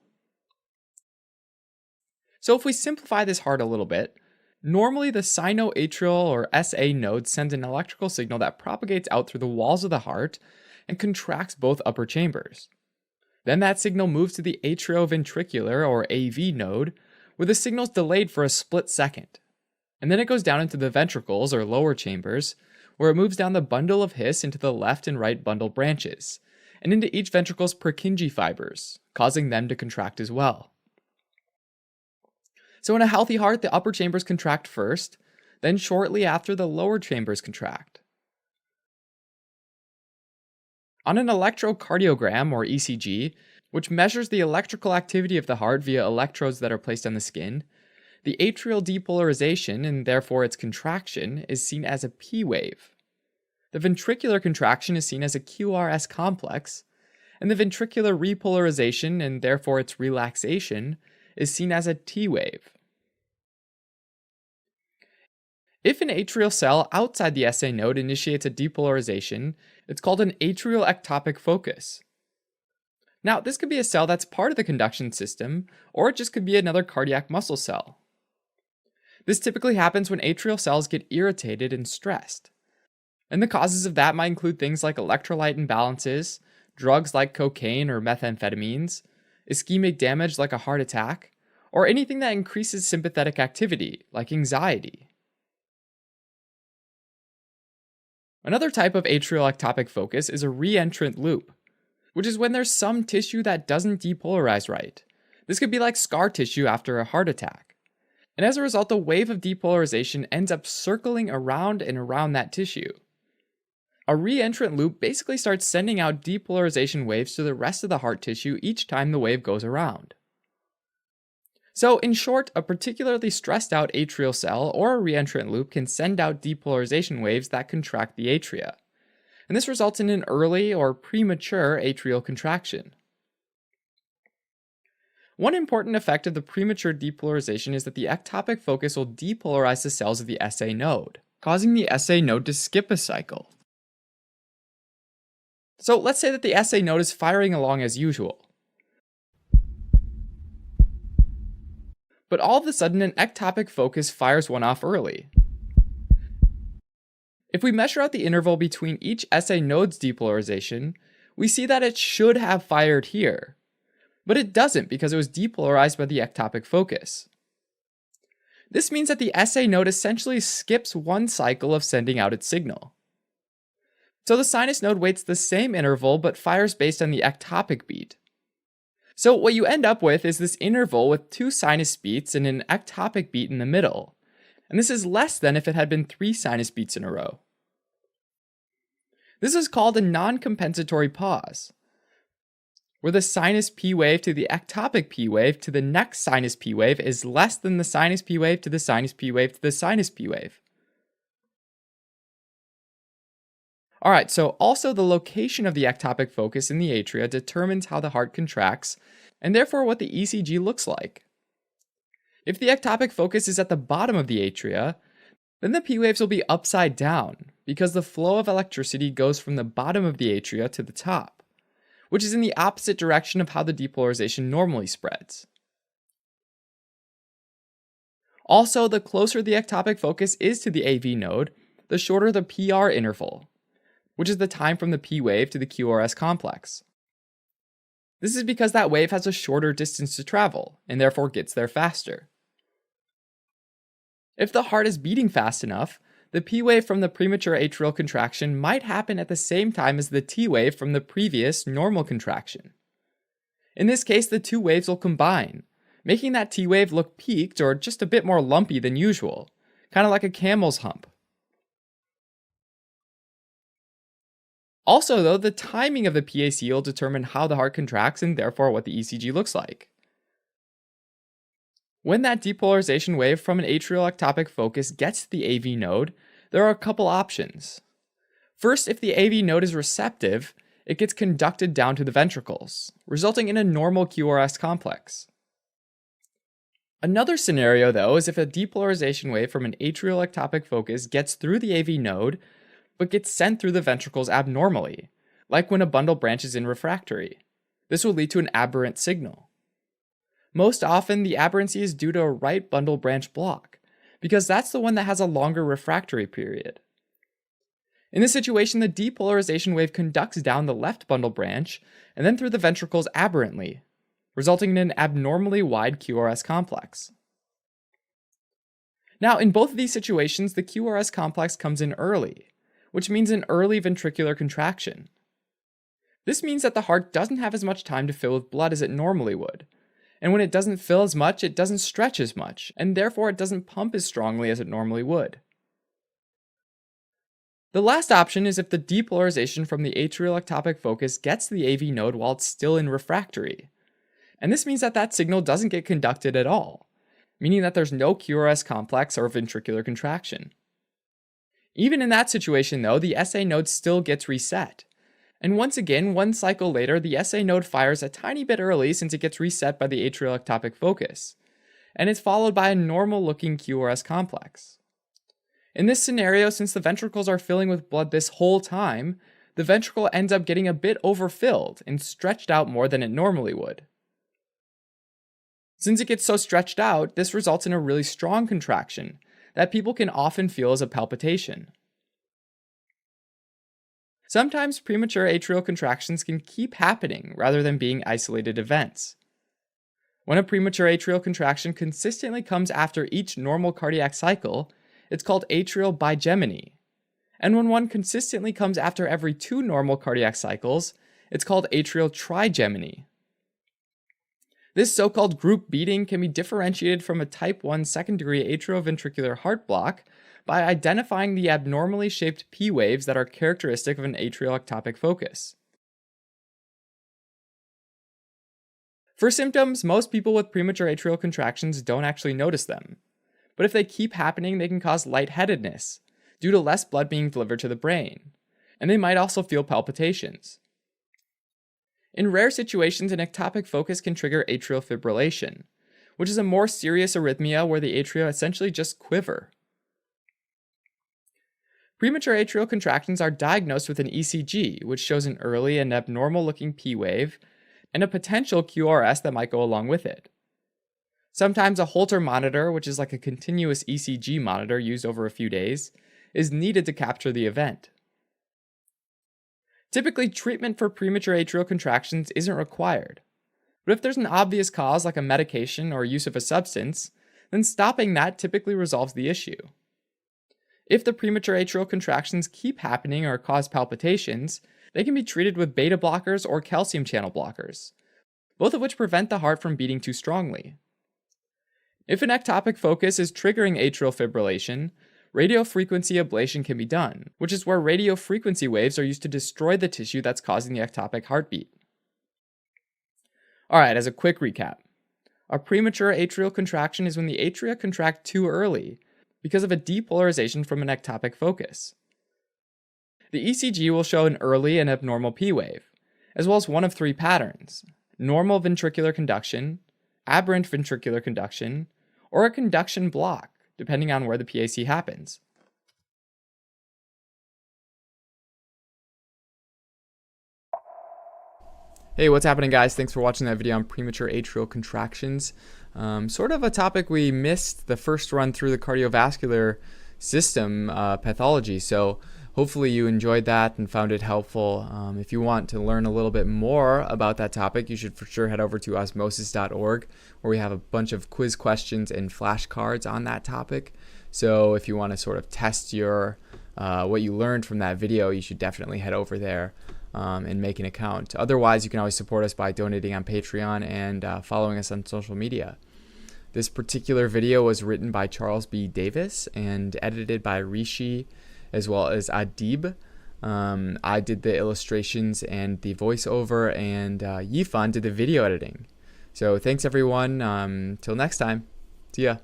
So if we simplify this heart a little bit, normally the sinoatrial or SA node sends an electrical signal that propagates out through the walls of the heart and contracts both upper chambers. Then that signal moves to the atrioventricular or AV node, where the signal is delayed for a split second. And then it goes down into the ventricles or lower chambers, where it moves down the bundle of His into the left and right bundle branches, and into each ventricle's Purkinje fibers, causing them to contract as well. So in a healthy heart, the upper chambers contract first, then shortly after the lower chambers contract. On an electrocardiogram or ECG, which measures the electrical activity of the heart via electrodes that are placed on the skin, the atrial depolarization, and therefore its contraction, is seen as a P wave. The ventricular contraction is seen as a QRS complex, and the ventricular repolarization, and therefore its relaxation, is seen as a T wave. If an atrial cell outside the SA node initiates a depolarization, it's called an atrial ectopic focus. Now, this could be a cell that's part of the conduction system, or it just could be another cardiac muscle cell. This typically happens when atrial cells get irritated and stressed. And the causes of that might include things like electrolyte imbalances, drugs like cocaine or methamphetamines, ischemic damage like a heart attack, or anything that increases sympathetic activity, like anxiety. Another type of atrial ectopic focus is a reentrant loop, which is when there's some tissue that doesn't depolarize right. This could be like scar tissue after a heart attack. And as a result, the wave of depolarization ends up circling around and around that tissue. A reentrant loop basically starts sending out depolarization waves to the rest of the heart tissue each time the wave goes around. So in short, a particularly stressed out atrial cell or a reentrant loop can send out depolarization waves that contract the atria. And this results in an early or premature atrial contraction. One important effect of the premature depolarization is that the ectopic focus will depolarize the cells of the SA node, causing the SA node to skip a cycle. So let's say that the SA node is firing along as usual. But all of a sudden, an ectopic focus fires one off early. If we measure out the interval between each SA node's depolarization, we see that it should have fired here. But it doesn't because it was depolarized by the ectopic focus. This means that the SA node essentially skips one cycle of sending out its signal. So the sinus node waits the same interval but fires based on the ectopic beat. So what you end up with is this interval with two sinus beats and an ectopic beat in the middle. And this is less than if it had been 3 sinus beats in a row. This is called a non-compensatory pause, where the sinus P wave to the ectopic P wave to the next sinus P wave is less than the sinus P wave to the sinus P wave to the sinus P wave. Alright, so also the location of the ectopic focus in the atria determines how the heart contracts, and therefore what the ECG looks like. If the ectopic focus is at the bottom of the atria, then the P waves will be upside down, because the flow of electricity goes from the bottom of the atria to the top, which is in the opposite direction of how the depolarization normally spreads. Also, the closer the ectopic focus is to the AV node, the shorter the PR interval, which is the time from the P wave to the QRS complex. This is because that wave has a shorter distance to travel, and therefore gets there faster. If the heart is beating fast enough, the P wave from the premature atrial contraction might happen at the same time as the T wave from the previous normal contraction. In this case, the two waves will combine, making that T wave look peaked or just a bit more lumpy than usual, kind of like a camel's hump. Also, though, the timing of the PAC will determine how the heart contracts and therefore what the ECG looks like. When that depolarization wave from an atrial ectopic focus gets to the AV node, there are a couple options. First, if the AV node is receptive, it gets conducted down to the ventricles, resulting in a normal QRS complex. Another scenario, though, is if a depolarization wave from an atrial ectopic focus gets through the AV node, but gets sent through the ventricles abnormally, like when a bundle branch is in refractory. This will lead to an aberrant signal. Most often, the aberrancy is due to a right bundle branch block, because that's the one that has a longer refractory period. In this situation, the depolarization wave conducts down the left bundle branch and then through the ventricles aberrantly, resulting in an abnormally wide QRS complex. Now, in both of these situations, the QRS complex comes in early, which means an early ventricular contraction. This means that the heart doesn't have as much time to fill with blood as it normally would, and when it doesn't fill as much, it doesn't stretch as much, and therefore it doesn't pump as strongly as it normally would. The last option is if the depolarization from the atrial ectopic focus gets to the AV node while it's still in refractory, and this means that that signal doesn't get conducted at all, meaning that there's no QRS complex or ventricular contraction. Even in that situation, though, the SA node still gets reset. And once again, one cycle later, the SA node fires a tiny bit early since it gets reset by the atrial ectopic focus, and it's followed by a normal-looking QRS complex. In this scenario, since the ventricles are filling with blood this whole time, the ventricle ends up getting a bit overfilled and stretched out more than it normally would. Since it gets so stretched out, this results in a really strong contraction that people can often feel as a palpitation. Sometimes premature atrial contractions can keep happening rather than being isolated events. When a premature atrial contraction consistently comes after each normal cardiac cycle, it's called atrial bigeminy. And when one consistently comes after every 2 normal cardiac cycles, it's called atrial trigeminy. This so-called group beating can be differentiated from a type 1 second-degree atrioventricular heart block by identifying the abnormally shaped P waves that are characteristic of an atrial ectopic focus. For symptoms, most people with premature atrial contractions don't actually notice them, but if they keep happening, they can cause lightheadedness due to less blood being delivered to the brain, and they might also feel palpitations. In rare situations, an ectopic focus can trigger atrial fibrillation, which is a more serious arrhythmia where the atria essentially just quiver. Premature atrial contractions are diagnosed with an ECG, which shows an early and abnormal-looking P wave, and a potential QRS that might go along with it. Sometimes a Holter monitor, which is like a continuous ECG monitor used over a few days, is needed to capture the event. Typically, treatment for premature atrial contractions isn't required, but if there's an obvious cause like a medication or use of a substance, then stopping that typically resolves the issue. If the premature atrial contractions keep happening or cause palpitations, they can be treated with beta blockers or calcium channel blockers, both of which prevent the heart from beating too strongly. If an ectopic focus is triggering atrial fibrillation, radiofrequency ablation can be done, which is where radiofrequency waves are used to destroy the tissue that's causing the ectopic heartbeat. Alright, as a quick recap, a premature atrial contraction is when the atria contract too early because of a depolarization from an ectopic focus. The ECG will show an early and abnormal P wave, as well as one of 3 patterns: normal ventricular conduction, aberrant ventricular conduction, or a conduction block, depending on where the PAC happens. Hey, what's happening, guys? Thanks for watching that video on premature atrial contractions. Sort of a topic we missed the first run through the cardiovascular system pathology. So hopefully you enjoyed that and found it helpful. If you want to learn a little bit more about that topic, you should for sure head over to osmosis.org, where we have a bunch of quiz questions and flashcards on that topic. So if you want to sort of test your what you learned from that video, you should definitely head over there and make an account. Otherwise, you can always support us by donating on Patreon and following us on social media. This particular video was written by Charles B. Davis and edited by Rishi as well as Adib. I did the illustrations and the voiceover, and Yifan did the video editing. So thanks everyone. Till next time. See ya.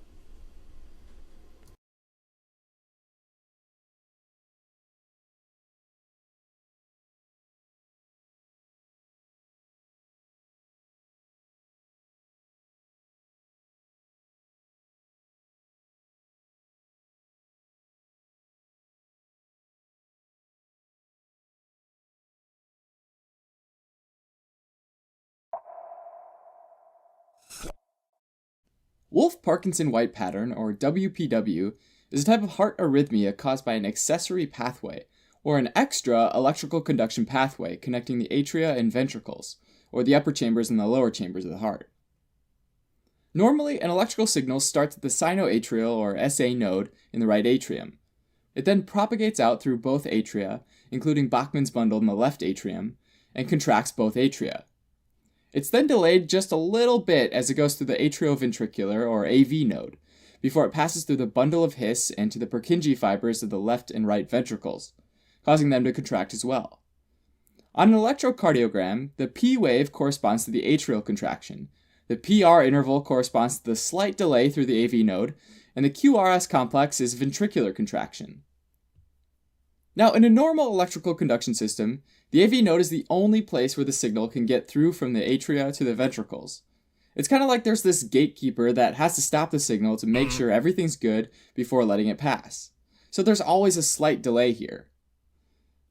Wolff-Parkinson-White pattern, or WPW, is a type of heart arrhythmia caused by an accessory pathway, or an extra electrical conduction pathway connecting the atria and ventricles, or the upper chambers and the lower chambers of the heart. Normally, an electrical signal starts at the sinoatrial, or SA node, in the right atrium. It then propagates out through both atria, including Bachmann's bundle in the left atrium, and contracts both atria. It's then delayed just a little bit as it goes through the atrioventricular, or AV node, before it passes through the bundle of His and to the Purkinje fibers of the left and right ventricles, causing them to contract as well. On an electrocardiogram, the P wave corresponds to the atrial contraction, the PR interval corresponds to the slight delay through the AV node, and the QRS complex is ventricular contraction. Now, in a normal electrical conduction system, the AV node is the only place where the signal can get through from the atria to the ventricles. It's kind of like there's this gatekeeper that has to stop the signal to make sure everything's good before letting it pass. So there's always a slight delay here.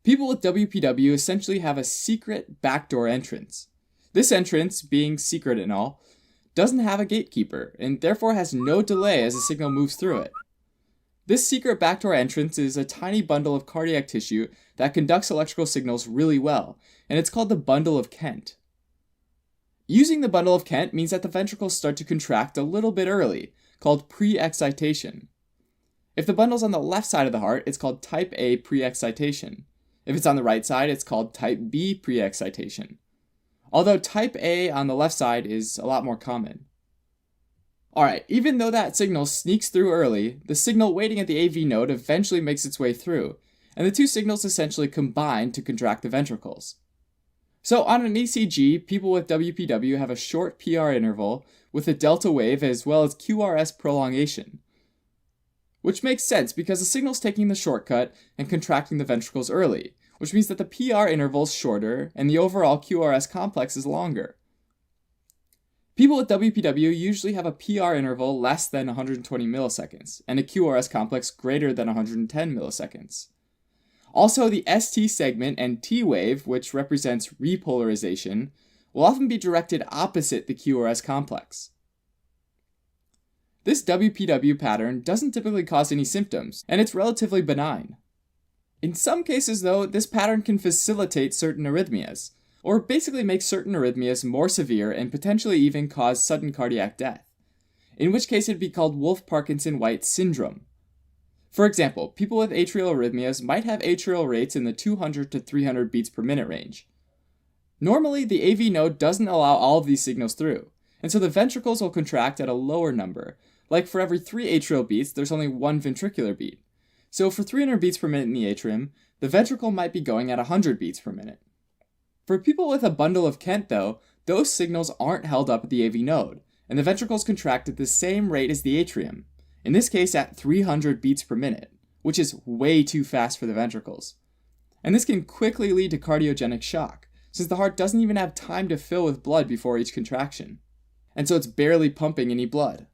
People with WPW essentially have a secret backdoor entrance. This entrance, being secret and all, doesn't have a gatekeeper, and therefore has no delay as the signal moves through it. This secret backdoor entrance is a tiny bundle of cardiac tissue that conducts electrical signals really well, and it's called the bundle of Kent. Using the bundle of Kent means that the ventricles start to contract a little bit early, called pre-excitation. If the bundle's on the left side of the heart, it's called type A pre-excitation. If it's on the right side, it's called type B pre-excitation. Although type A on the left side is a lot more common. Alright, even though that signal sneaks through early, the signal waiting at the AV node eventually makes its way through, and the two signals essentially combine to contract the ventricles. So on an ECG, people with WPW have a short PR interval with a delta wave as well as QRS prolongation. Which makes sense because the signal's taking the shortcut and contracting the ventricles early, which means that the PR interval is shorter and the overall QRS complex is longer. People with WPW usually have a PR interval less than 120 milliseconds and a QRS complex greater than 110 milliseconds. Also, the ST segment and T wave, which represents repolarization, will often be directed opposite the QRS complex. This WPW pattern doesn't typically cause any symptoms, and it's relatively benign. In some cases, though, this pattern can facilitate certain arrhythmias, or basically make certain arrhythmias more severe and potentially even cause sudden cardiac death, in which case it'd be called Wolff-Parkinson-White syndrome. For example, people with atrial arrhythmias might have atrial rates in the 200 to 300 beats per minute range. Normally, the AV node doesn't allow all of these signals through, and so the ventricles will contract at a lower number, like for every 3 atrial beats, there's only 1 ventricular beat. So for 300 beats per minute in the atrium, the ventricle might be going at 100 beats per minute. For people with a bundle of Kent, though, those signals aren't held up at the AV node, and the ventricles contract at the same rate as the atrium, in this case at 300 beats per minute, which is way too fast for the ventricles. And this can quickly lead to cardiogenic shock, since the heart doesn't even have time to fill with blood before each contraction, and so it's barely pumping any blood.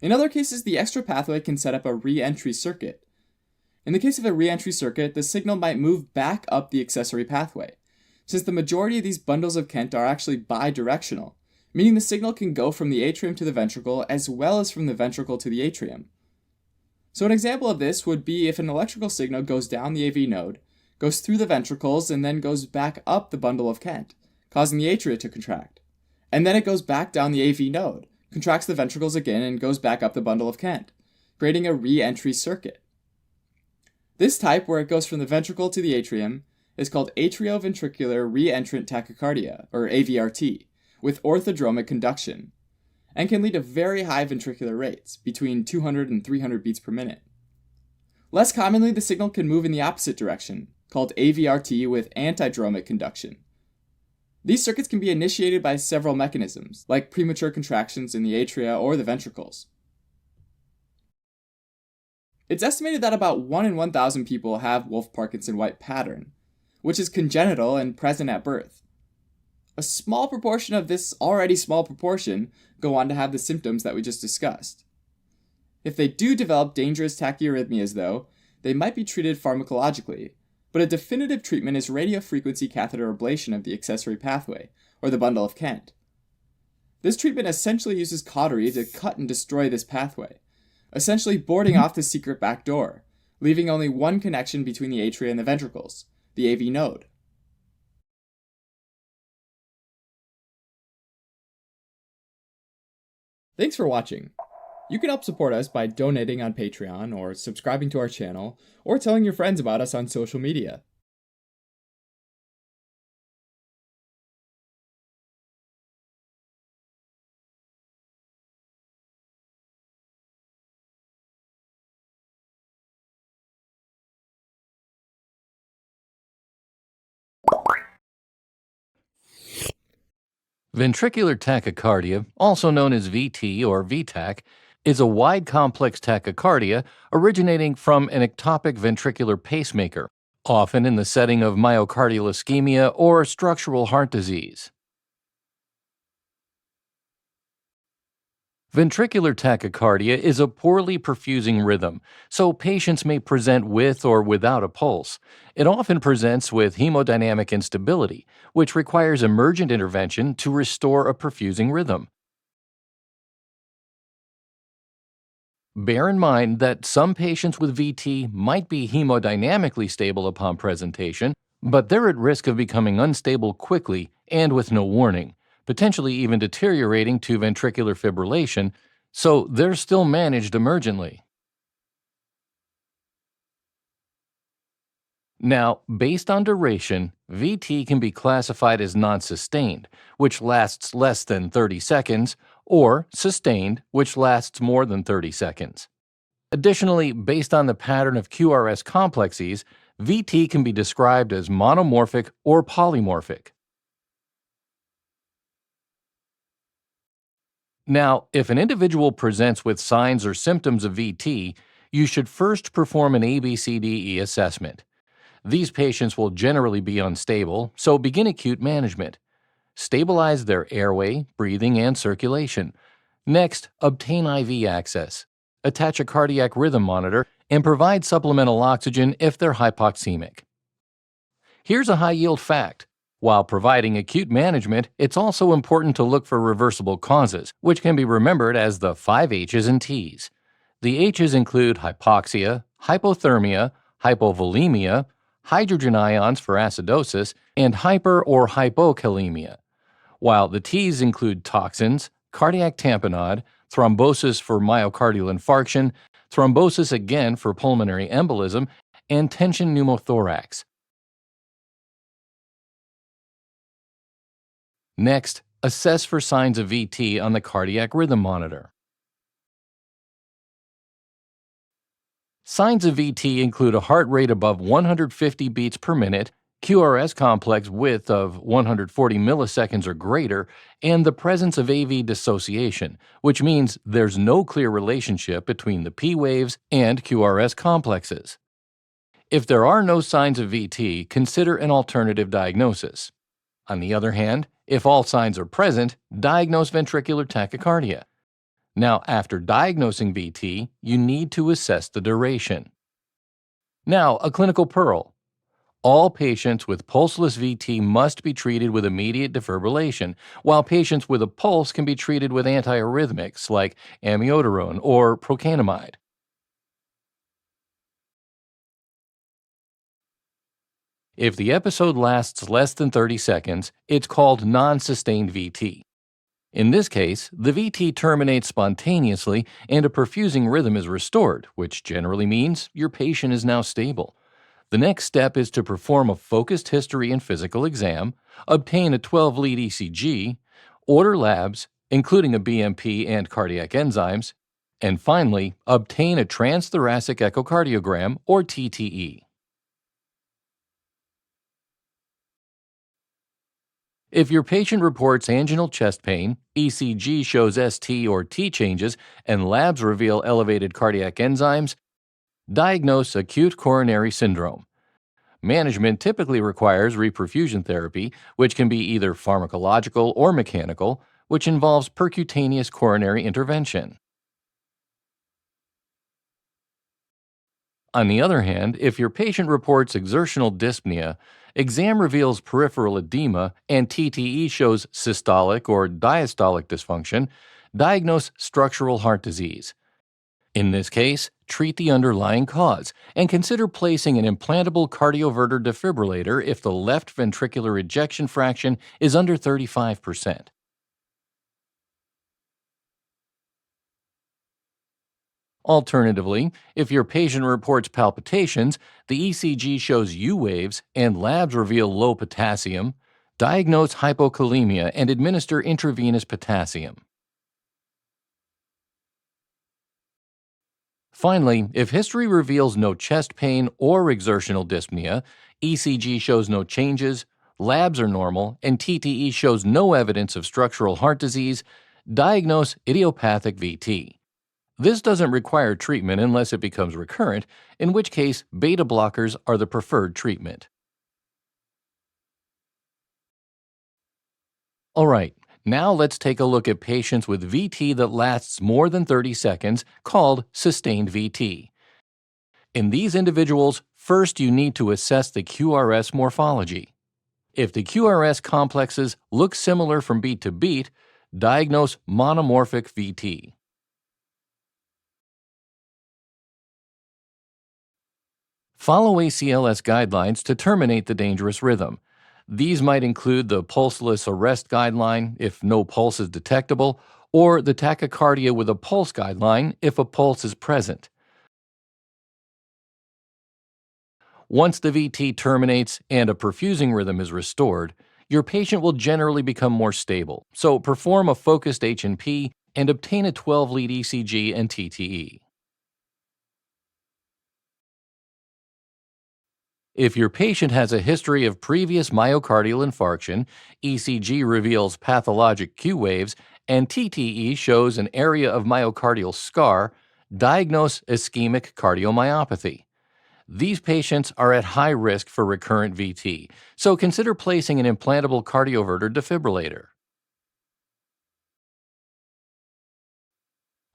In other cases, the extra pathway can set up a re-entry circuit. In the case of a re-entry circuit, the signal might move back up the accessory pathway, since the majority of these bundles of Kent are actually bidirectional, meaning the signal can go from the atrium to the ventricle as well as from the ventricle to the atrium. So an example of this would be if an electrical signal goes down the AV node, goes through the ventricles, and then goes back up the bundle of Kent, causing the atria to contract. And then it goes back down the AV node, contracts the ventricles again, and goes back up the bundle of Kent, creating a re-entry circuit. This type, where it goes from the ventricle to the atrium, is called atrioventricular reentrant tachycardia, or AVRT, with orthodromic conduction, and can lead to very high ventricular rates, between 200 and 300 beats per minute. Less commonly, the signal can move in the opposite direction, called AVRT with antidromic conduction. These circuits can be initiated by several mechanisms, like premature contractions in the atria or the ventricles. It's estimated that about 1 in 1,000 people have Wolff-Parkinson-White pattern, which is congenital and present at birth. A small proportion of this already small proportion go on to have the symptoms that we just discussed. If they do develop dangerous tachyarrhythmias, though, they might be treated pharmacologically, but a definitive treatment is radiofrequency catheter ablation of the accessory pathway, or the bundle of Kent. This treatment essentially uses cautery to cut and destroy this pathway, essentially boarding off the secret back door, leaving only one connection between the atria and the ventricles, the AV node. Thanks for watching. You can help support us by donating on Patreon, or subscribing to our channel, or telling your friends about us on social media. Ventricular tachycardia, also known as VT or VTach, is a wide complex tachycardia originating from an ectopic ventricular pacemaker, often in the setting of myocardial ischemia or structural heart disease. Ventricular tachycardia is a poorly perfusing rhythm, so patients may present with or without a pulse. It often presents with hemodynamic instability, which requires emergent intervention to restore a perfusing rhythm. Bear in mind that some patients with VT might be hemodynamically stable upon presentation, but they're at risk of becoming unstable quickly and with no warning, potentially even deteriorating to ventricular fibrillation, so they're still managed emergently. Now, based on duration, VT can be classified as non-sustained, which lasts less than 30 seconds, or sustained, which lasts more than 30 seconds. Additionally, based on the pattern of QRS complexes, VT can be described as monomorphic or polymorphic. Now, if an individual presents with signs or symptoms of VT, you should first perform an ABCDE assessment. These patients will generally be unstable, so begin acute management. Stabilize their airway, breathing, and circulation. Next, obtain IV access. Attach a cardiac rhythm monitor and provide supplemental oxygen if they're hypoxemic. Here's a high-yield fact. While providing acute management, it's also important to look for reversible causes, which can be remembered as the 5 H's and T's. The H's include hypoxia, hypothermia, hypovolemia, hydrogen ions for acidosis, and hyper or hypokalemia, while the T's include toxins, cardiac tamponade, thrombosis for myocardial infarction, thrombosis again for pulmonary embolism, and tension pneumothorax. Next, assess for signs of VT on the cardiac rhythm monitor. Signs of VT include a heart rate above 150 beats per minute, QRS complex width of 140 milliseconds or greater, and the presence of AV dissociation, which means there's no clear relationship between the P waves and QRS complexes. If there are no signs of VT, consider an alternative diagnosis. On the other hand, if all signs are present, diagnose ventricular tachycardia. Now, after diagnosing VT, you need to assess the duration. Now, a clinical pearl. All patients with pulseless VT must be treated with immediate defibrillation, while patients with a pulse can be treated with antiarrhythmics like amiodarone or procainamide. If the episode lasts less than 30 seconds, it's called non-sustained VT. In this case, the VT terminates spontaneously and a perfusing rhythm is restored, which generally means your patient is now stable. The next step is to perform a focused history and physical exam, obtain a 12-lead ECG, order labs, including a BMP and cardiac enzymes, and finally, obtain a transthoracic echocardiogram or TTE. If your patient reports anginal chest pain, ECG shows ST or T changes, and labs reveal elevated cardiac enzymes, diagnose acute coronary syndrome. Management typically requires reperfusion therapy, which can be either pharmacological or mechanical, which involves percutaneous coronary intervention. On the other hand, if your patient reports exertional dyspnea, exam reveals peripheral edema, and TTE shows systolic or diastolic dysfunction, diagnose structural heart disease. In this case, treat the underlying cause and consider placing an implantable cardioverter defibrillator if the left ventricular ejection fraction is under 35%. Alternatively, if your patient reports palpitations, the ECG shows U waves and labs reveal low potassium, diagnose hypokalemia and administer intravenous potassium. Finally, if history reveals no chest pain or exertional dyspnea, ECG shows no changes, labs are normal, and TTE shows no evidence of structural heart disease, diagnose idiopathic VT. This doesn't require treatment unless it becomes recurrent, in which case beta blockers are the preferred treatment. All right, now let's take a look at patients with VT that lasts more than 30 seconds, called sustained VT. In these individuals, first you need to assess the QRS morphology. If the QRS complexes look similar from beat to beat, diagnose monomorphic VT. Follow ACLS guidelines to terminate the dangerous rhythm. These might include the pulseless arrest guideline if no pulse is detectable, or the tachycardia with a pulse guideline if a pulse is present. Once the VT terminates and a perfusing rhythm is restored, your patient will generally become more stable, so perform a focused H&P and obtain a 12-lead ECG and TTE. If your patient has a history of previous myocardial infarction, ECG reveals pathologic Q waves, and TTE shows an area of myocardial scar, diagnose ischemic cardiomyopathy. These patients are at high risk for recurrent VT, so consider placing an implantable cardioverter defibrillator.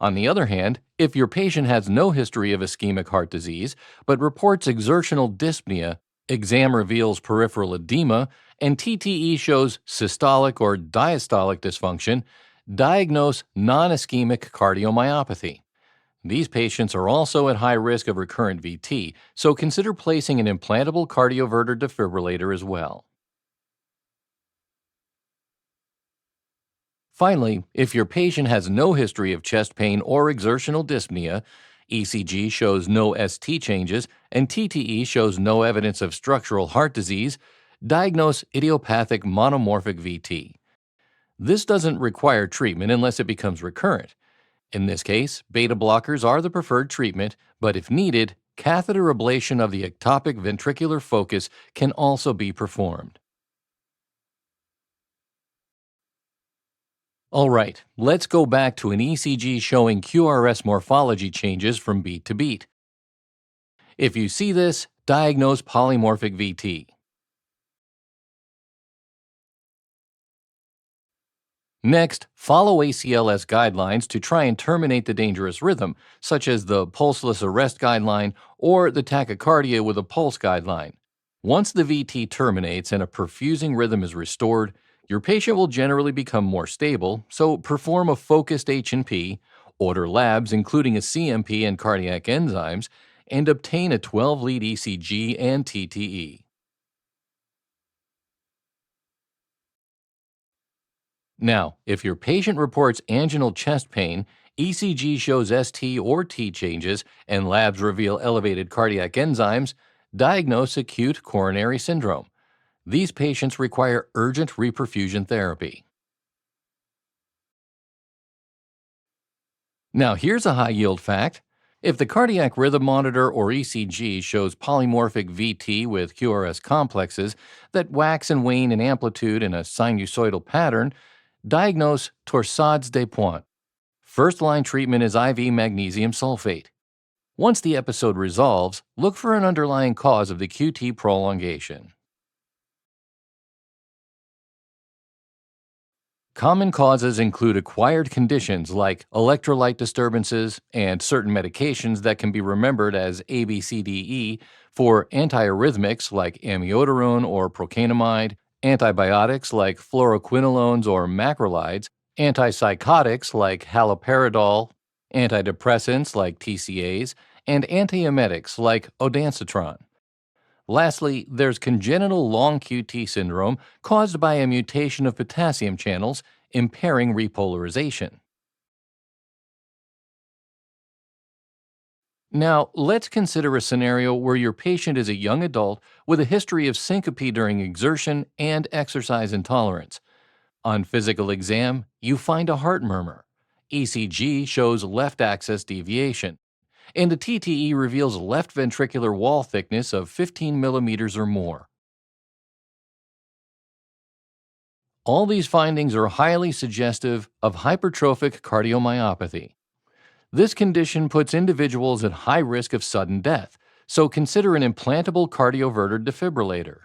On the other hand, if your patient has no history of ischemic heart disease but reports exertional dyspnea, exam reveals peripheral edema, and TTE shows systolic or diastolic dysfunction, diagnose non-ischemic cardiomyopathy. These patients are also at high risk of recurrent VT, so consider placing an implantable cardioverter defibrillator as well. Finally, if your patient has no history of chest pain or exertional dyspnea, ECG shows no ST changes, and TTE shows no evidence of structural heart disease, diagnose idiopathic monomorphic VT. This doesn't require treatment unless it becomes recurrent. In this case, beta blockers are the preferred treatment, but if needed, catheter ablation of the ectopic ventricular focus can also be performed. All right, let's go back to an ECG showing QRS morphology changes from beat to beat. If you see this, diagnose polymorphic VT. Next, follow ACLS guidelines to try and terminate the dangerous rhythm, such as the pulseless arrest guideline or the tachycardia with a pulse guideline. Once the VT terminates and a perfusing rhythm is restored, your patient will generally become more stable, so perform a focused H&P, order labs including a CMP and cardiac enzymes, and obtain a 12-lead ECG and TTE. Now, if your patient reports anginal chest pain, ECG shows ST or T changes, and labs reveal elevated cardiac enzymes, diagnose acute coronary syndrome. These patients require urgent reperfusion therapy. Now, here's a high-yield fact. If the cardiac rhythm monitor or ECG shows polymorphic VT with QRS complexes that wax and wane in amplitude in a sinusoidal pattern, diagnose torsades de pointe. First-line treatment is IV magnesium sulfate. Once the episode resolves, look for an underlying cause of the QT prolongation. Common causes include acquired conditions like electrolyte disturbances and certain medications that can be remembered as ABCDE for antiarrhythmics like amiodarone or procainamide, antibiotics like fluoroquinolones or macrolides, antipsychotics like haloperidol, antidepressants like TCAs, and antiemetics like ondansetron. Lastly, there's congenital long QT syndrome caused by a mutation of potassium channels, impairing repolarization. Now, let's consider a scenario where your patient is a young adult with a history of syncope during exertion and exercise intolerance. On physical exam, you find a heart murmur. ECG shows left axis deviation, and the TTE reveals left ventricular wall thickness of 15 millimeters or more. All these findings are highly suggestive of hypertrophic cardiomyopathy. This condition puts individuals at high risk of sudden death, so consider an implantable cardioverter defibrillator.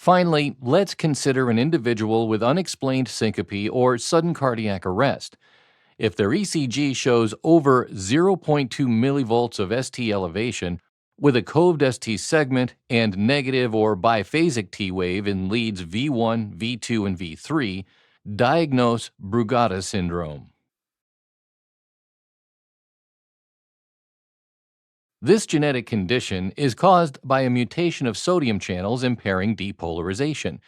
Finally, let's consider an individual with unexplained syncope or sudden cardiac arrest. If their ECG shows over 0.2 millivolts of ST elevation, with a coved ST segment and negative or biphasic T wave in leads V1, V2, and V3, diagnose Brugada syndrome. This genetic condition is caused by a mutation of sodium channels impairing depolarization.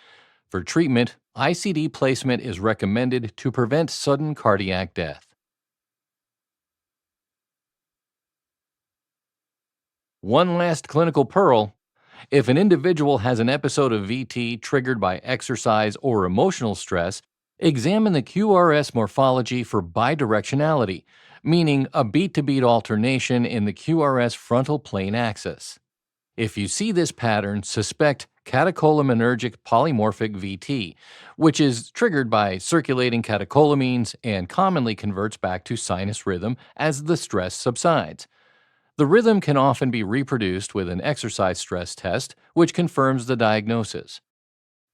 For treatment, ICD placement is recommended to prevent sudden cardiac death. One last clinical pearl. If an individual has an episode of VT triggered by exercise or emotional stress, examine the QRS morphology for bidirectionality, meaning a beat-to-beat alternation in the QRS frontal plane axis. If you see this pattern, suspect catecholaminergic polymorphic VT, which is triggered by circulating catecholamines and commonly converts back to sinus rhythm as the stress subsides. The rhythm can often be reproduced with an exercise stress test, which confirms the diagnosis.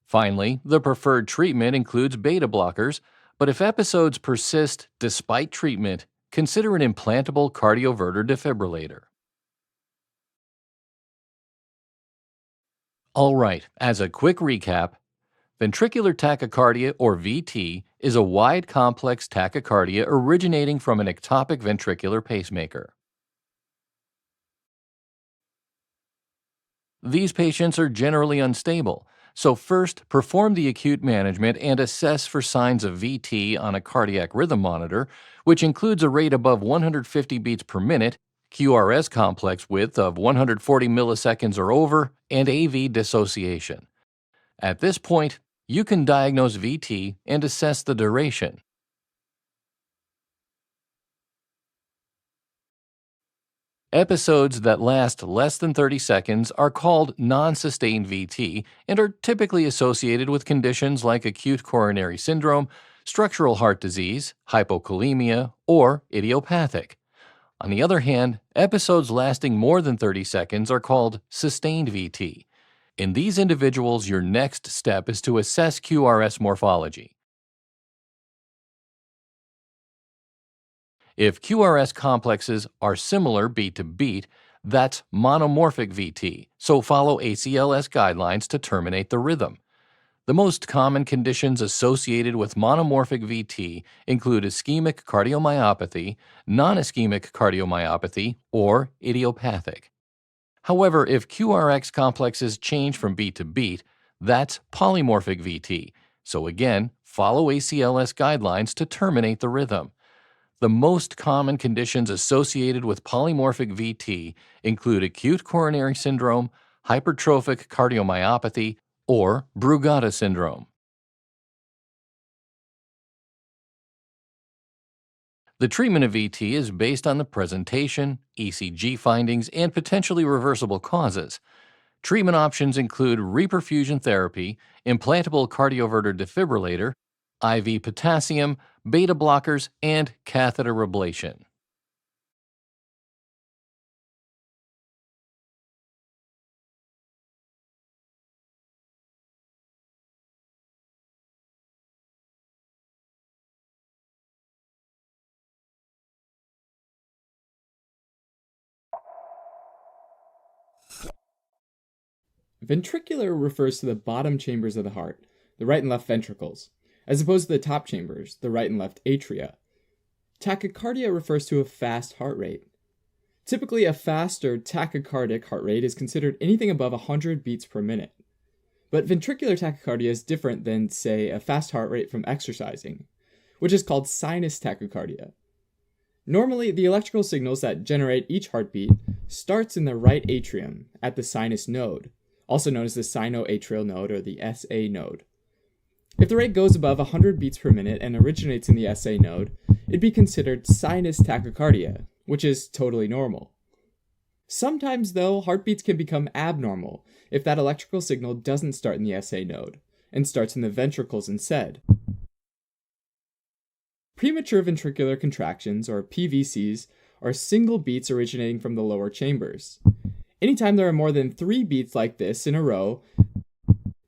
Finally, the preferred treatment includes beta blockers, but if episodes persist despite treatment, consider an implantable cardioverter defibrillator. All right, as a quick recap, ventricular tachycardia, or VT, is a wide complex tachycardia originating from an ectopic ventricular pacemaker. These patients are generally unstable, so first perform the acute management and assess for signs of VT on a cardiac rhythm monitor, which includes a rate above 150 beats per minute, QRS complex width of 140 milliseconds or over, and AV dissociation. At this point, you can diagnose VT and assess the duration. Episodes that last less than 30 seconds are called non-sustained VT and are typically associated with conditions like acute coronary syndrome, structural heart disease, hypokalemia, or idiopathic. On the other hand, episodes lasting more than 30 seconds are called sustained VT. In these individuals, your next step is to assess QRS morphology. If QRS complexes are similar beat to beat, That's monomorphic VT, so follow ACLS guidelines to terminate the rhythm. The most common conditions associated with monomorphic VT include ischemic cardiomyopathy, non-ischemic cardiomyopathy, or idiopathic. However, if QRX complexes change from beat to beat, that's polymorphic VT. So again, follow ACLS guidelines to terminate the rhythm. The most common conditions associated with polymorphic VT include acute coronary syndrome, hypertrophic cardiomyopathy, or Brugada syndrome. The treatment of VT is based on the presentation, ECG findings, and potentially reversible causes. Treatment options include reperfusion therapy, implantable cardioverter defibrillator, IV potassium, beta blockers, and catheter ablation. Ventricular refers to the bottom chambers of the heart, the right and left ventricles, as opposed to the top chambers, the right and left atria. Tachycardia refers to a fast heart rate. Typically, a fast or tachycardic heart rate is considered anything above 100 beats per minute. But ventricular tachycardia is different than, say, a fast heart rate from exercising, which is called sinus tachycardia. Normally, the electrical signals that generate each heartbeat starts in the right atrium at the sinus node, also known as the sinoatrial node or the SA node. If the rate goes above 100 beats per minute and originates in the SA node, it'd be considered sinus tachycardia, which is totally normal. Sometimes, though, heartbeats can become abnormal if that electrical signal doesn't start in the SA node and starts in the ventricles instead. Premature ventricular contractions, or PVCs, are single beats originating from the lower chambers. Anytime there are more than 3 beats like this in a row,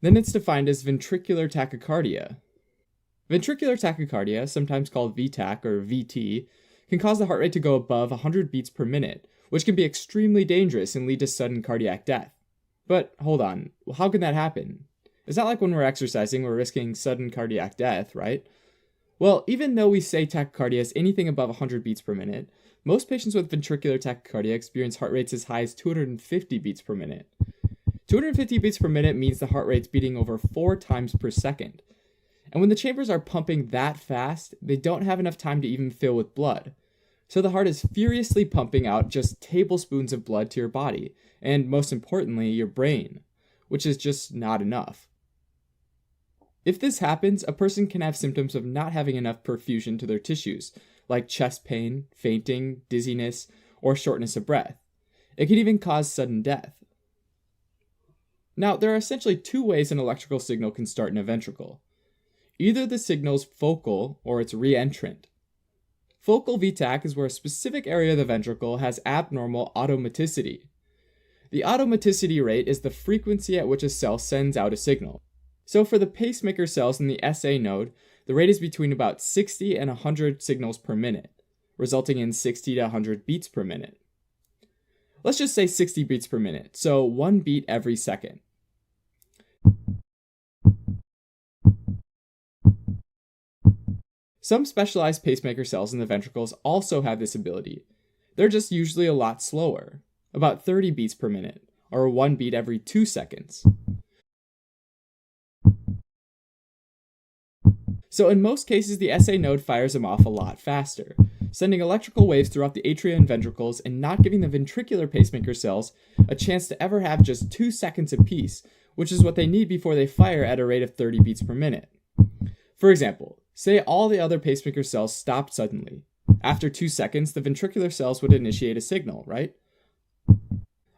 then it's defined as ventricular tachycardia. Ventricular tachycardia, sometimes called VTAC or VT, can cause the heart rate to go above 100 beats per minute, which can be extremely dangerous and lead to sudden cardiac death. But hold on, how can that happen? It's not like when we're exercising, we're risking sudden cardiac death, right? Well, even though we say tachycardia is anything above 100 beats per minute, most patients with ventricular tachycardia experience heart rates as high as 250 beats per minute. 250 beats per minute means the heart rate's beating over 4 times per second. And when the chambers are pumping that fast, they don't have enough time to even fill with blood. So the heart is furiously pumping out just tablespoons of blood to your body, and most importantly, your brain, which is just not enough. If this happens, a person can have symptoms of not having enough perfusion to their tissues, like chest pain, fainting, dizziness, or shortness of breath. It can even cause sudden death. Now, there are essentially 2 ways an electrical signal can start in a ventricle. Either the signal's focal or it's reentrant. Focal VTAC is where a specific area of the ventricle has abnormal automaticity. The automaticity rate is the frequency at which a cell sends out a signal. So for the pacemaker cells in the SA node, the rate is between about 60 and 100 signals per minute, resulting in 60 to 100 beats per minute. Let's just say 60 beats per minute, so 1 beat every second. Some specialized pacemaker cells in the ventricles also have this ability. They're just usually a lot slower, about 30 beats per minute, or 1 beat every 2 seconds. So in most cases, the SA node fires them off a lot faster, sending electrical waves throughout the atria and ventricles and not giving the ventricular pacemaker cells a chance to ever have just 2 seconds apiece, which is what they need before they fire at a rate of 30 beats per minute. For example, say all the other pacemaker cells stopped suddenly. After 2 seconds, the ventricular cells would initiate a signal, right?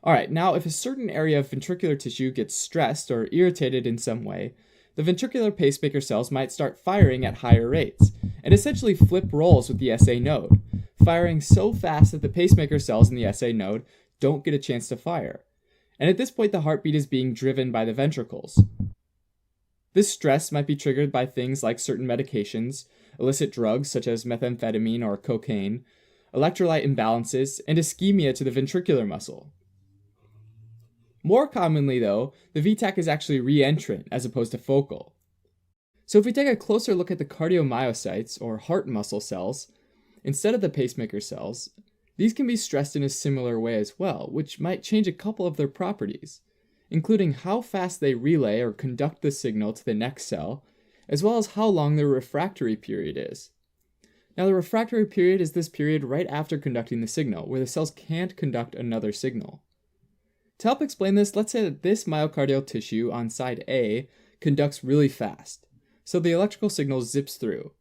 Alright, now if a certain area of ventricular tissue gets stressed or irritated in some way, the ventricular pacemaker cells might start firing at higher rates, and essentially flip roles with the SA node, firing so fast that the pacemaker cells in the SA node don't get a chance to fire. And at this point, the heartbeat is being driven by the ventricles. This stress might be triggered by things like certain medications, illicit drugs such as methamphetamine or cocaine, electrolyte imbalances, and ischemia to the ventricular muscle. More commonly, though, the VTAC is actually reentrant as opposed to focal. So if we take a closer look at the cardiomyocytes, or heart muscle cells, instead of the pacemaker cells, these can be stressed in a similar way as well, which might change a couple of their properties, including how fast they relay or conduct the signal to the next cell, as well as how long their refractory period is. Now, the refractory period is this period right after conducting the signal, where the cells can't conduct another signal. To help explain this, let's say that this myocardial tissue on side A conducts really fast, so the electrical signal zips through,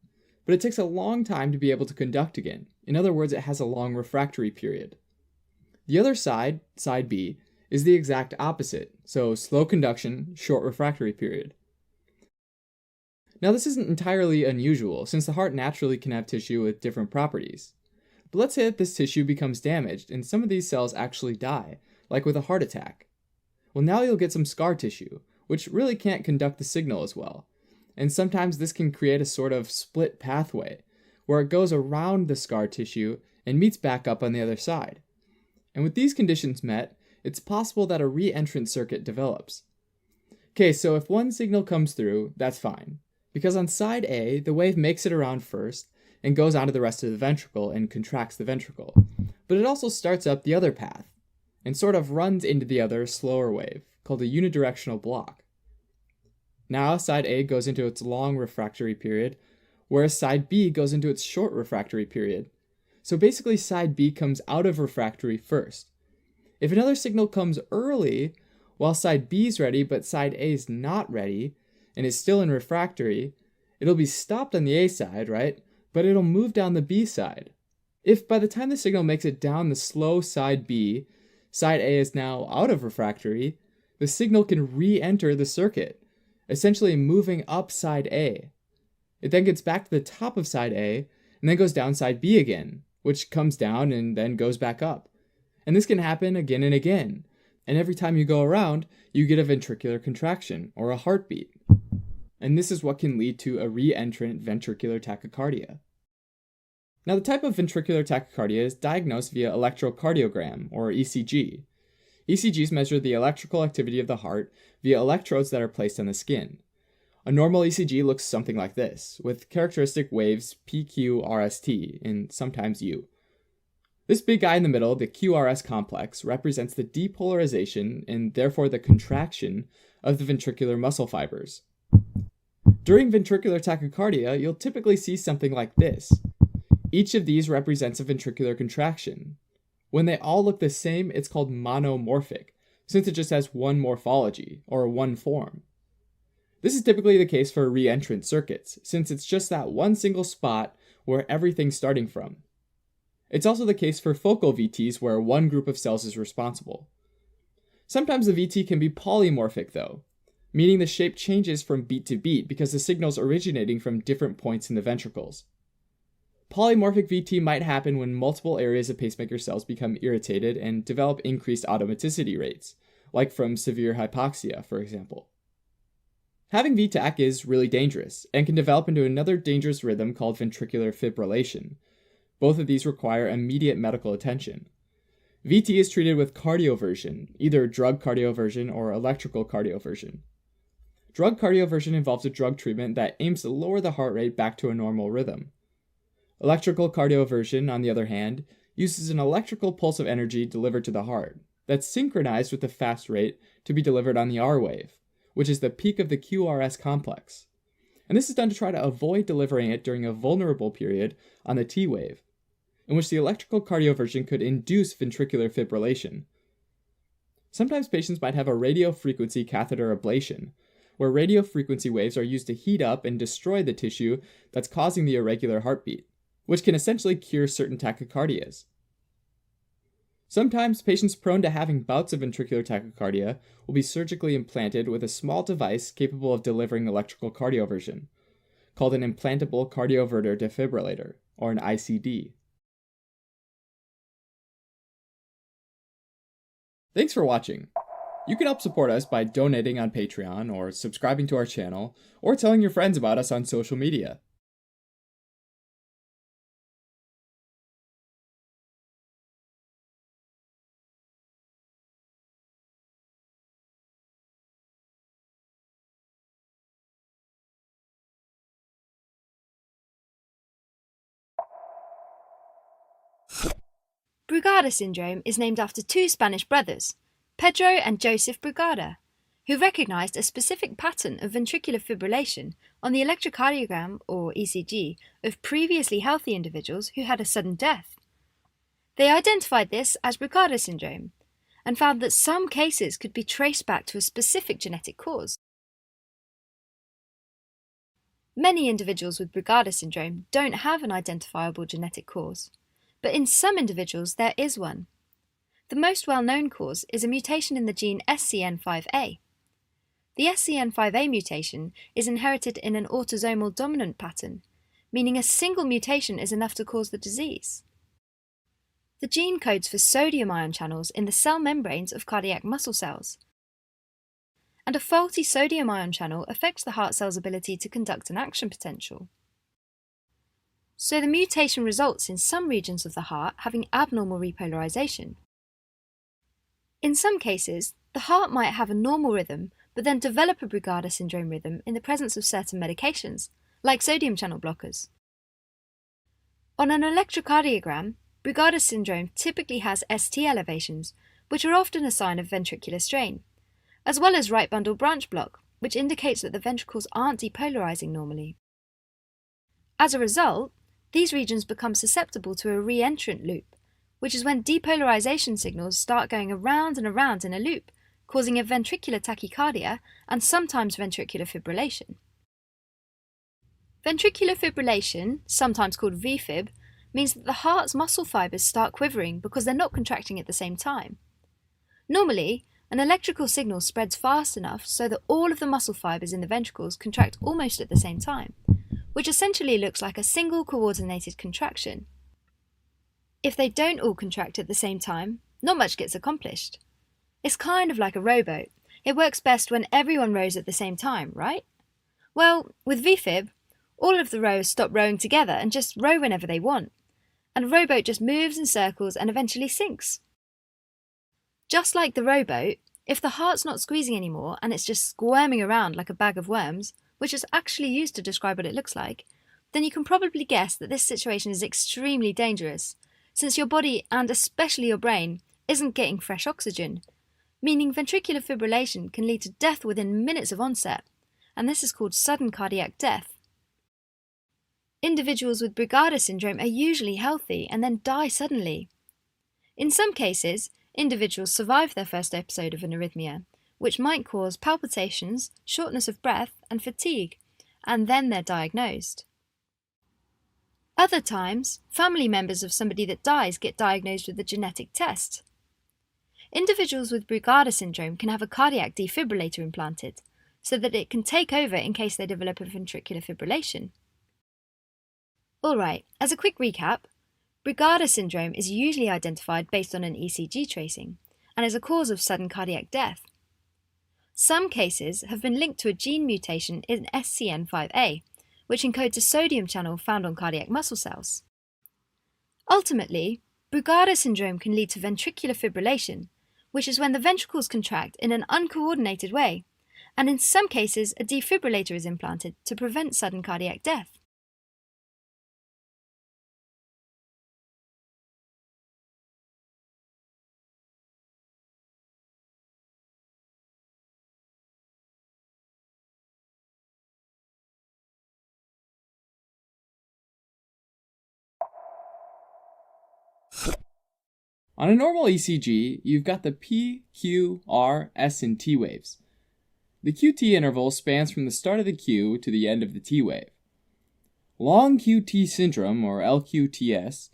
but it takes a long time to be able to conduct again. In other words, it has a long refractory period. The other side, side B, is the exact opposite, so slow conduction, short refractory period. Now, this isn't entirely unusual, since the heart naturally can have tissue with different properties. But let's say that this tissue becomes damaged and some of these cells actually die, like with a heart attack. Well, now you'll get some scar tissue, which really can't conduct the signal as well. And sometimes this can create a sort of split pathway, where it goes around the scar tissue and meets back up on the other side. And with these conditions met, it's possible that a re-entrant circuit develops. Okay, so if one signal comes through, that's fine, because on side A, the wave makes it around first and goes onto the rest of the ventricle and contracts the ventricle. But it also starts up the other path and sort of runs into the other slower wave, called a unidirectional block. Now, side A goes into its long refractory period, whereas side B goes into its short refractory period. So basically, side B comes out of refractory first. If another signal comes early, while side B is ready but side A is not ready, and is still in refractory, it'll be stopped on the A side, right? But it'll move down the B side. If by the time the signal makes it down the slow side B, side A is now out of refractory, the signal can re-enter the circuit, essentially moving up side A. It then gets back to the top of side A, and then goes down side B again, which comes down and then goes back up. And this can happen again and again, and every time you go around, you get a ventricular contraction, or a heartbeat. And this is what can lead to a re-entrant ventricular tachycardia. Now, the type of ventricular tachycardia is diagnosed via electrocardiogram, or ECG. ECGs measure the electrical activity of the heart via electrodes that are placed on the skin. A normal ECG looks something like this, with characteristic waves P, Q, R, S, T, and sometimes U. This big guy in the middle, the QRS complex, represents the depolarization and therefore the contraction of the ventricular muscle fibers. During ventricular tachycardia, you'll typically see something like this. Each of these represents a ventricular contraction. When they all look the same, it's called monomorphic, since it just has one morphology, or one form. This is typically the case for re-entrant circuits, since it's just that one single spot where everything's starting from. It's also the case for focal VTs where one group of cells is responsible. Sometimes the VT can be polymorphic though, meaning the shape changes from beat to beat because the signal's originating from different points in the ventricles. Polymorphic VT might happen when multiple areas of pacemaker cells become irritated and develop increased automaticity rates, like from severe hypoxia, for example. Having VTAC is really dangerous and can develop into another dangerous rhythm called ventricular fibrillation. Both of these require immediate medical attention. VT is treated with cardioversion, either drug cardioversion or electrical cardioversion. Drug cardioversion involves a drug treatment that aims to lower the heart rate back to a normal rhythm. Electrical cardioversion, on the other hand, uses an electrical pulse of energy delivered to the heart that's synchronized with the fast rate to be delivered on the R wave, which is the peak of the QRS complex. And this is done to try to avoid delivering it during a vulnerable period on the T wave, in which the electrical cardioversion could induce ventricular fibrillation. Sometimes patients might have a radiofrequency catheter ablation, where radiofrequency waves are used to heat up and destroy the tissue that's causing the irregular heartbeat, which can essentially cure certain tachycardias. Sometimes patients prone to having bouts of ventricular tachycardia will be surgically implanted with a small device capable of delivering electrical cardioversion, called an implantable cardioverter defibrillator, or an ICD. Thanks for watching. You can help support us by donating on Patreon, or subscribing to our channel, or telling your friends about us on social media. Brugada syndrome is named after two Spanish brothers, Pedro and Joseph Brugada, who recognized a specific pattern of ventricular fibrillation on the electrocardiogram, or ECG, of previously healthy individuals who had a sudden death. They identified this as Brugada syndrome and found that some cases could be traced back to a specific genetic cause. Many individuals with Brugada syndrome don't have an identifiable genetic cause, but in some individuals there is one. The most well-known cause is a mutation in the gene SCN5A. The SCN5A mutation is inherited in an autosomal dominant pattern, meaning a single mutation is enough to cause the disease. The gene codes for sodium ion channels in the cell membranes of cardiac muscle cells, and a faulty sodium ion channel affects the heart cell's ability to conduct an action potential. So the mutation results in some regions of the heart having abnormal repolarization. In some cases, the heart might have a normal rhythm but then develop a Brugada syndrome rhythm in the presence of certain medications, like sodium channel blockers. On an electrocardiogram, Brugada syndrome typically has ST elevations, which are often a sign of ventricular strain, as well as right bundle branch block, which indicates that the ventricles aren't depolarizing normally. As a result, these regions become susceptible to a reentrant loop, which is when depolarization signals start going around and around in a loop, causing a ventricular tachycardia and sometimes ventricular fibrillation. Ventricular fibrillation, sometimes called VFib, means that the heart's muscle fibers start quivering because they're not contracting at the same time. Normally, an electrical signal spreads fast enough so that all of the muscle fibers in the ventricles contract almost at the same time, which essentially looks like a single coordinated contraction. If they don't all contract at the same time, not much gets accomplished. It's kind of like a rowboat. It works best when everyone rows at the same time, right? Well, with VFib, all of the rowers stop rowing together and just row whenever they want, and a rowboat just moves in circles and eventually sinks. Just like the rowboat, if the heart's not squeezing anymore and it's just squirming around like a bag of worms, which is actually used to describe what it looks like, then you can probably guess that this situation is extremely dangerous, since your body, and especially your brain, isn't getting fresh oxygen, meaning ventricular fibrillation can lead to death within minutes of onset, and this is called sudden cardiac death. Individuals with Brugada syndrome are usually healthy and then die suddenly. In some cases, individuals survive their first episode of an arrhythmia, which might cause palpitations, shortness of breath, and fatigue, and then they're diagnosed. Other times, family members of somebody that dies get diagnosed with a genetic test. Individuals with Brugada syndrome can have a cardiac defibrillator implanted, so that it can take over in case they develop a ventricular fibrillation. Alright, as a quick recap, Brugada syndrome is usually identified based on an ECG tracing, and is a cause of sudden cardiac death. Some cases have been linked to a gene mutation in SCN5A, which encodes a sodium channel found on cardiac muscle cells. Ultimately, Brugada syndrome can lead to ventricular fibrillation, which is when the ventricles contract in an uncoordinated way, and in some cases a defibrillator is implanted to prevent sudden cardiac death. On a normal ECG, you've got the P, Q, R, S, and T waves. The QT interval spans from the start of the Q to the end of the T wave. Long QT syndrome, or LQTS,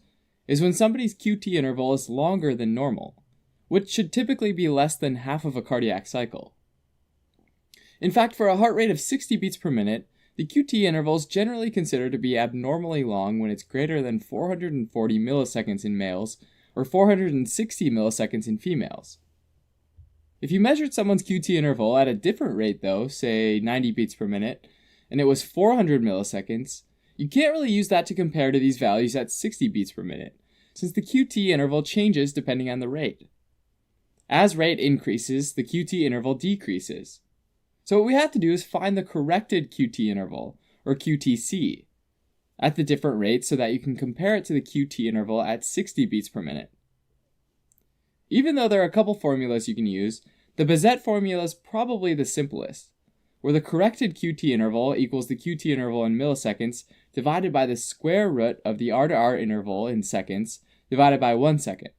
is when somebody's QT interval is longer than normal, which should typically be less than half of a cardiac cycle. In fact, for a heart rate of 60 beats per minute, the QT interval is generally considered to be abnormally long when it's greater than 440 milliseconds in males or 460 milliseconds in females. If you measured someone's QT interval at a different rate though, say 90 beats per minute, and it was 400 milliseconds, you can't really use that to compare to these values at 60 beats per minute, since the QT interval changes depending on the rate. As rate increases, the QT interval decreases. So what we have to do is find the corrected QT interval, or QTC, at the different rates so that you can compare it to the QT interval at 60 beats per minute. Even though there are a couple formulas you can use, the Bazette formula is probably the simplest, where the corrected QT interval equals the QT interval in milliseconds divided by the square root of the R to R interval in seconds divided by 1 second.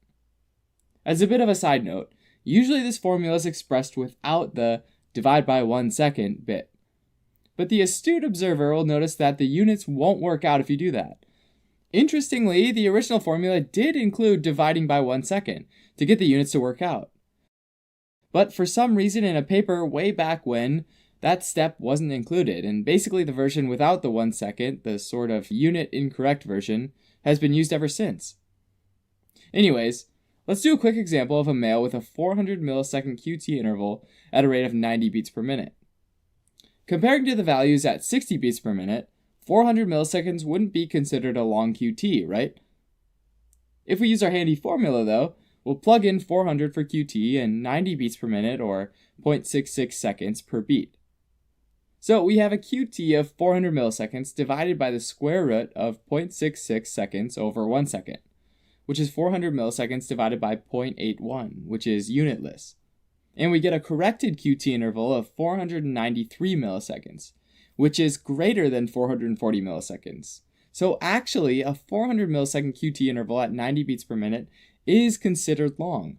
As a bit of a side note, usually this formula is expressed without the divide by 1 second bit. But the astute observer will notice that the units won't work out if you do that. Interestingly, the original formula did include dividing by 1 second to get the units to work out. But for some reason in a paper way back when, that step wasn't included, and basically the version without the 1 second, the sort of unit incorrect version, has been used ever since. Anyways, let's do a quick example of a male with a 400 millisecond QT interval at a rate of 90 beats per minute. Comparing to the values at 60 beats per minute, 400 milliseconds wouldn't be considered a long QT, right? If we use our handy formula though, we'll plug in 400 for QT and 90 beats per minute, or 0.66 seconds per beat. So we have a QT of 400 milliseconds divided by the square root of 0.66 seconds over 1 second, which is 400 milliseconds divided by 0.81, which is unitless. And we get a corrected QT interval of 493 milliseconds, which is greater than 440 milliseconds. So actually, a 400 millisecond QT interval at 90 beats per minute is considered long.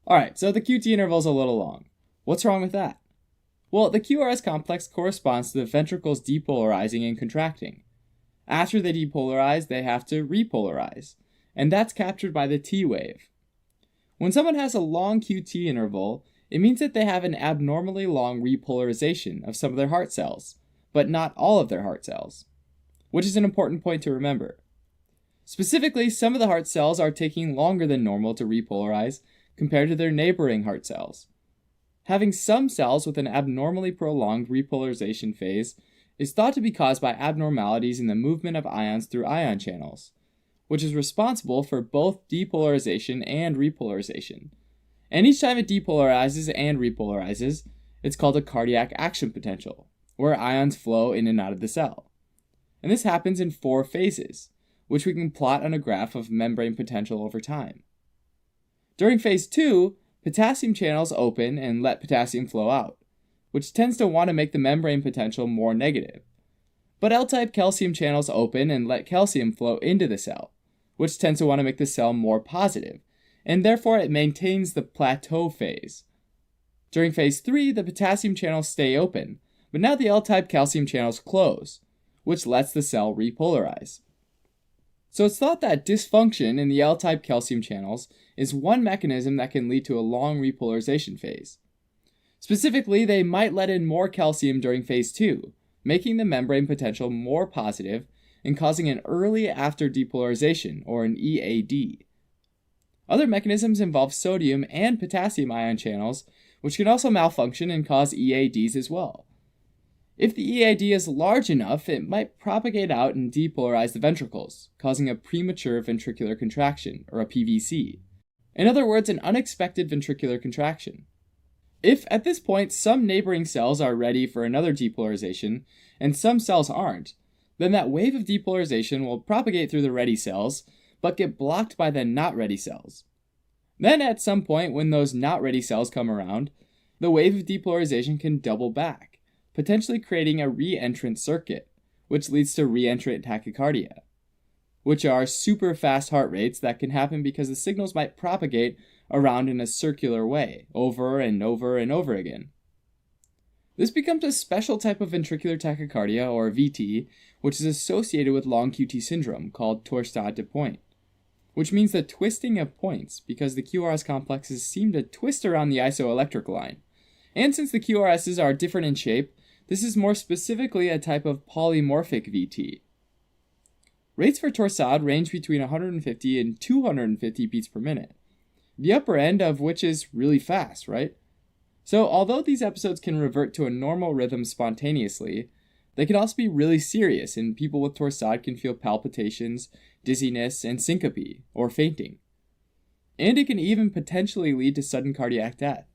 Alright, so the QT interval is a little long. What's wrong with that? Well, the QRS complex corresponds to the ventricles depolarizing and contracting. After they depolarize, they have to repolarize, and that's captured by the T wave. When someone has a long QT interval, it means that they have an abnormally long repolarization of some of their heart cells, but not all of their heart cells, which is an important point to remember. Specifically, some of the heart cells are taking longer than normal to repolarize compared to their neighboring heart cells. Having some cells with an abnormally prolonged repolarization phase is thought to be caused by abnormalities in the movement of ions through ion channels, which is responsible for both depolarization and repolarization. And each time it depolarizes and repolarizes, it's called a cardiac action potential, where ions flow in and out of the cell. And this happens in 4 phases, which we can plot on a graph of membrane potential over time. During phase 2, potassium channels open and let potassium flow out, which tends to want to make the membrane potential more negative. But L-type calcium channels open and let calcium flow into the cell, which tends to want to make the cell more positive, and therefore it maintains the plateau phase. During phase 3, the potassium channels stay open, but now the L-type calcium channels close, which lets the cell repolarize. So it's thought that dysfunction in the L-type calcium channels is one mechanism that can lead to a long repolarization phase. Specifically, they might let in more calcium during phase 2, making the membrane potential more positive and causing an early after depolarization, or an EAD. Other mechanisms involve sodium and potassium ion channels, which can also malfunction and cause EADs as well. If the EAD is large enough, it might propagate out and depolarize the ventricles, causing a premature ventricular contraction, or a PVC. In other words, an unexpected ventricular contraction. If at this point some neighboring cells are ready for another depolarization, and some cells aren't, then that wave of depolarization will propagate through the ready cells, but get blocked by the not ready cells. Then at some point when those not ready cells come around, the wave of depolarization can double back, potentially creating a re-entrant circuit, which leads to re-entrant tachycardia, which are super fast heart rates that can happen because the signals might propagate around in a circular way, over and over and over again. This becomes a special type of ventricular tachycardia, or VT, which is associated with long QT syndrome called torsade de pointe, which means the twisting of points because the QRS complexes seem to twist around the isoelectric line. And since the QRSs are different in shape, this is more specifically a type of polymorphic VT. Rates for torsade range between 150 and 250 beats per minute, the upper end of which is really fast, right? So although these episodes can revert to a normal rhythm spontaneously, they can also be really serious, and people with torsade can feel palpitations, dizziness, and syncope, or fainting. And it can even potentially lead to sudden cardiac death.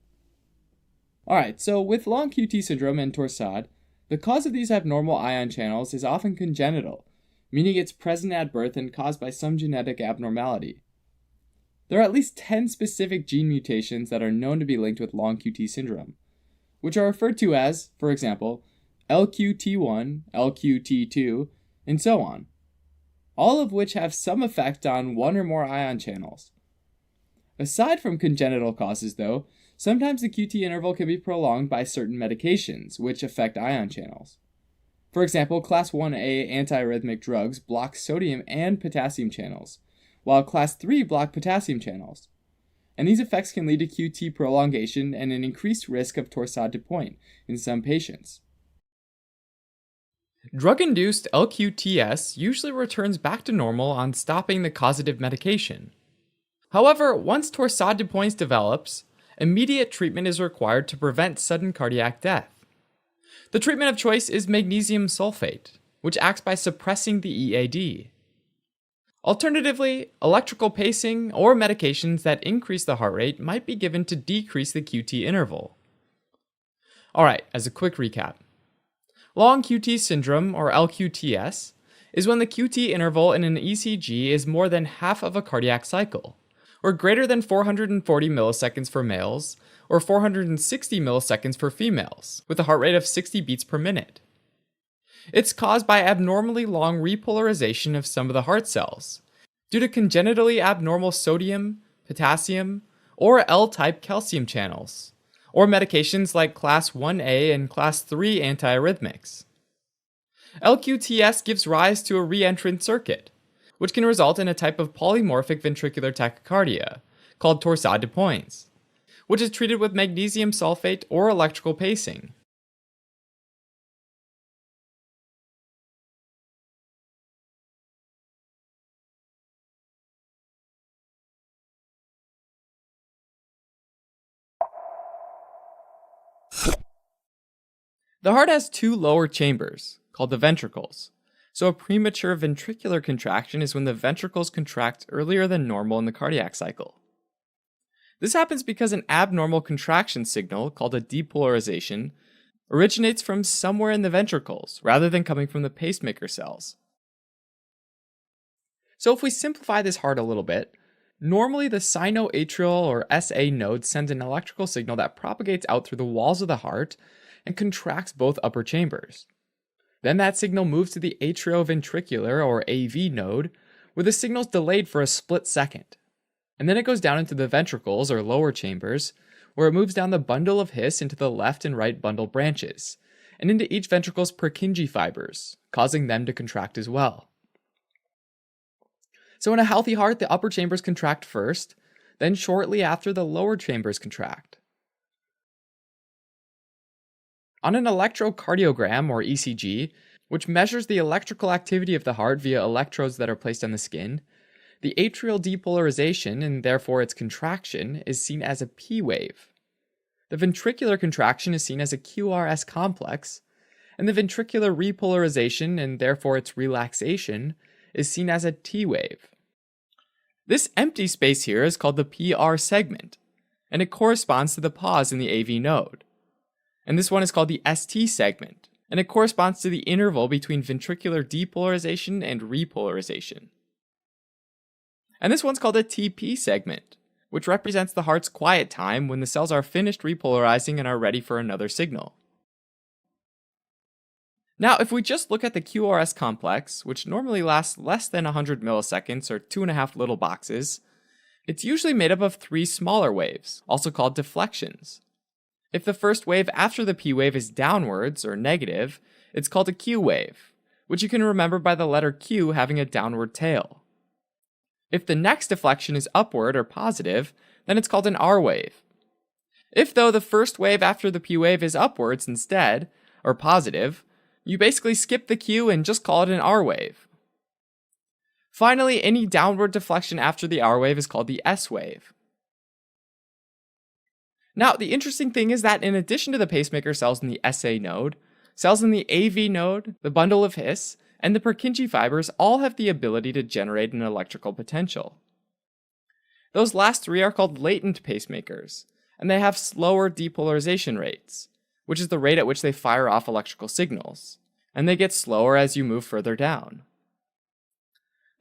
Alright, so with long QT syndrome and torsade, the cause of these abnormal ion channels is often congenital, meaning it's present at birth and caused by some genetic abnormality. There are at least 10 specific gene mutations that are known to be linked with long QT syndrome, which are referred to as, for example, LQT1, LQT2, and so on, all of which have some effect on one or more ion channels. Aside from congenital causes, though, sometimes the QT interval can be prolonged by certain medications, which affect ion channels. For example, Class 1A antiarrhythmic drugs block sodium and potassium channels, while Class 3 block potassium channels. And these effects can lead to QT prolongation and an increased risk of torsade de pointe in some patients. Drug-induced LQTS usually returns back to normal on stopping the causative medication. However, once torsade de pointe develops, immediate treatment is required to prevent sudden cardiac death. The treatment of choice is magnesium sulfate, which acts by suppressing the EAD. Alternatively, electrical pacing or medications that increase the heart rate might be given to decrease the QT interval. Alright, as a quick recap. Long QT syndrome, or LQTS, is when the QT interval in an ECG is more than half of a cardiac cycle, or greater than 440 milliseconds for males, or 460 milliseconds for females, with a heart rate of 60 beats per minute. It's caused by abnormally long repolarization of some of the heart cells, due to congenitally abnormal sodium, potassium, or L-type calcium channels, or medications like Class 1A and Class 3 antiarrhythmics. LQTS gives rise to a reentrant circuit, which can result in a type of polymorphic ventricular tachycardia, called torsade de pointe, which is treated with magnesium sulfate or electrical pacing. The heart has two lower chambers, called the ventricles, so a premature ventricular contraction is when the ventricles contract earlier than normal in the cardiac cycle. This happens because an abnormal contraction signal, called a depolarization, originates from somewhere in the ventricles, rather than coming from the pacemaker cells. So if we simplify this heart a little bit, normally the sinoatrial or SA node sends an electrical signal that propagates out through the walls of the heart and contracts both upper chambers. Then that signal moves to the atrioventricular or AV node, where the signal is delayed for a split second. And then it goes down into the ventricles or lower chambers, where it moves down the bundle of His into the left and right bundle branches, and into each ventricle's Purkinje fibers, causing them to contract as well. So in a healthy heart, the upper chambers contract first, then shortly after the lower chambers contract. On an electrocardiogram, or ECG, which measures the electrical activity of the heart via electrodes that are placed on the skin, the atrial depolarization, and therefore its contraction, is seen as a P wave. The ventricular contraction is seen as a QRS complex, and the ventricular repolarization, and therefore its relaxation, is seen as a T wave. This empty space here is called the PR segment, and it corresponds to the pause in the AV node. And this one is called the ST segment, and it corresponds to the interval between ventricular depolarization and repolarization. And this one's called the TP segment, which represents the heart's quiet time when the cells are finished repolarizing and are ready for another signal. Now, if we just look at the QRS complex, which normally lasts less than 100 milliseconds or 2.5 little boxes, it's usually made up of 3 smaller waves, also called deflections. If the first wave after the P wave is downwards or negative, it's called a Q wave, which you can remember by the letter Q having a downward tail. If the next deflection is upward or positive, then it's called an R wave. If, though, the first wave after the P wave is upwards instead, or positive, you basically skip the Q and just call it an R wave. Finally, any downward deflection after the R wave is called the S wave. Now, the interesting thing is that in addition to the pacemaker cells in the SA node, cells in the AV node, the bundle of His, and the Purkinje fibers all have the ability to generate an electrical potential. Those last 3 are called latent pacemakers, and they have slower depolarization rates, which is the rate at which they fire off electrical signals, and they get slower as you move further down.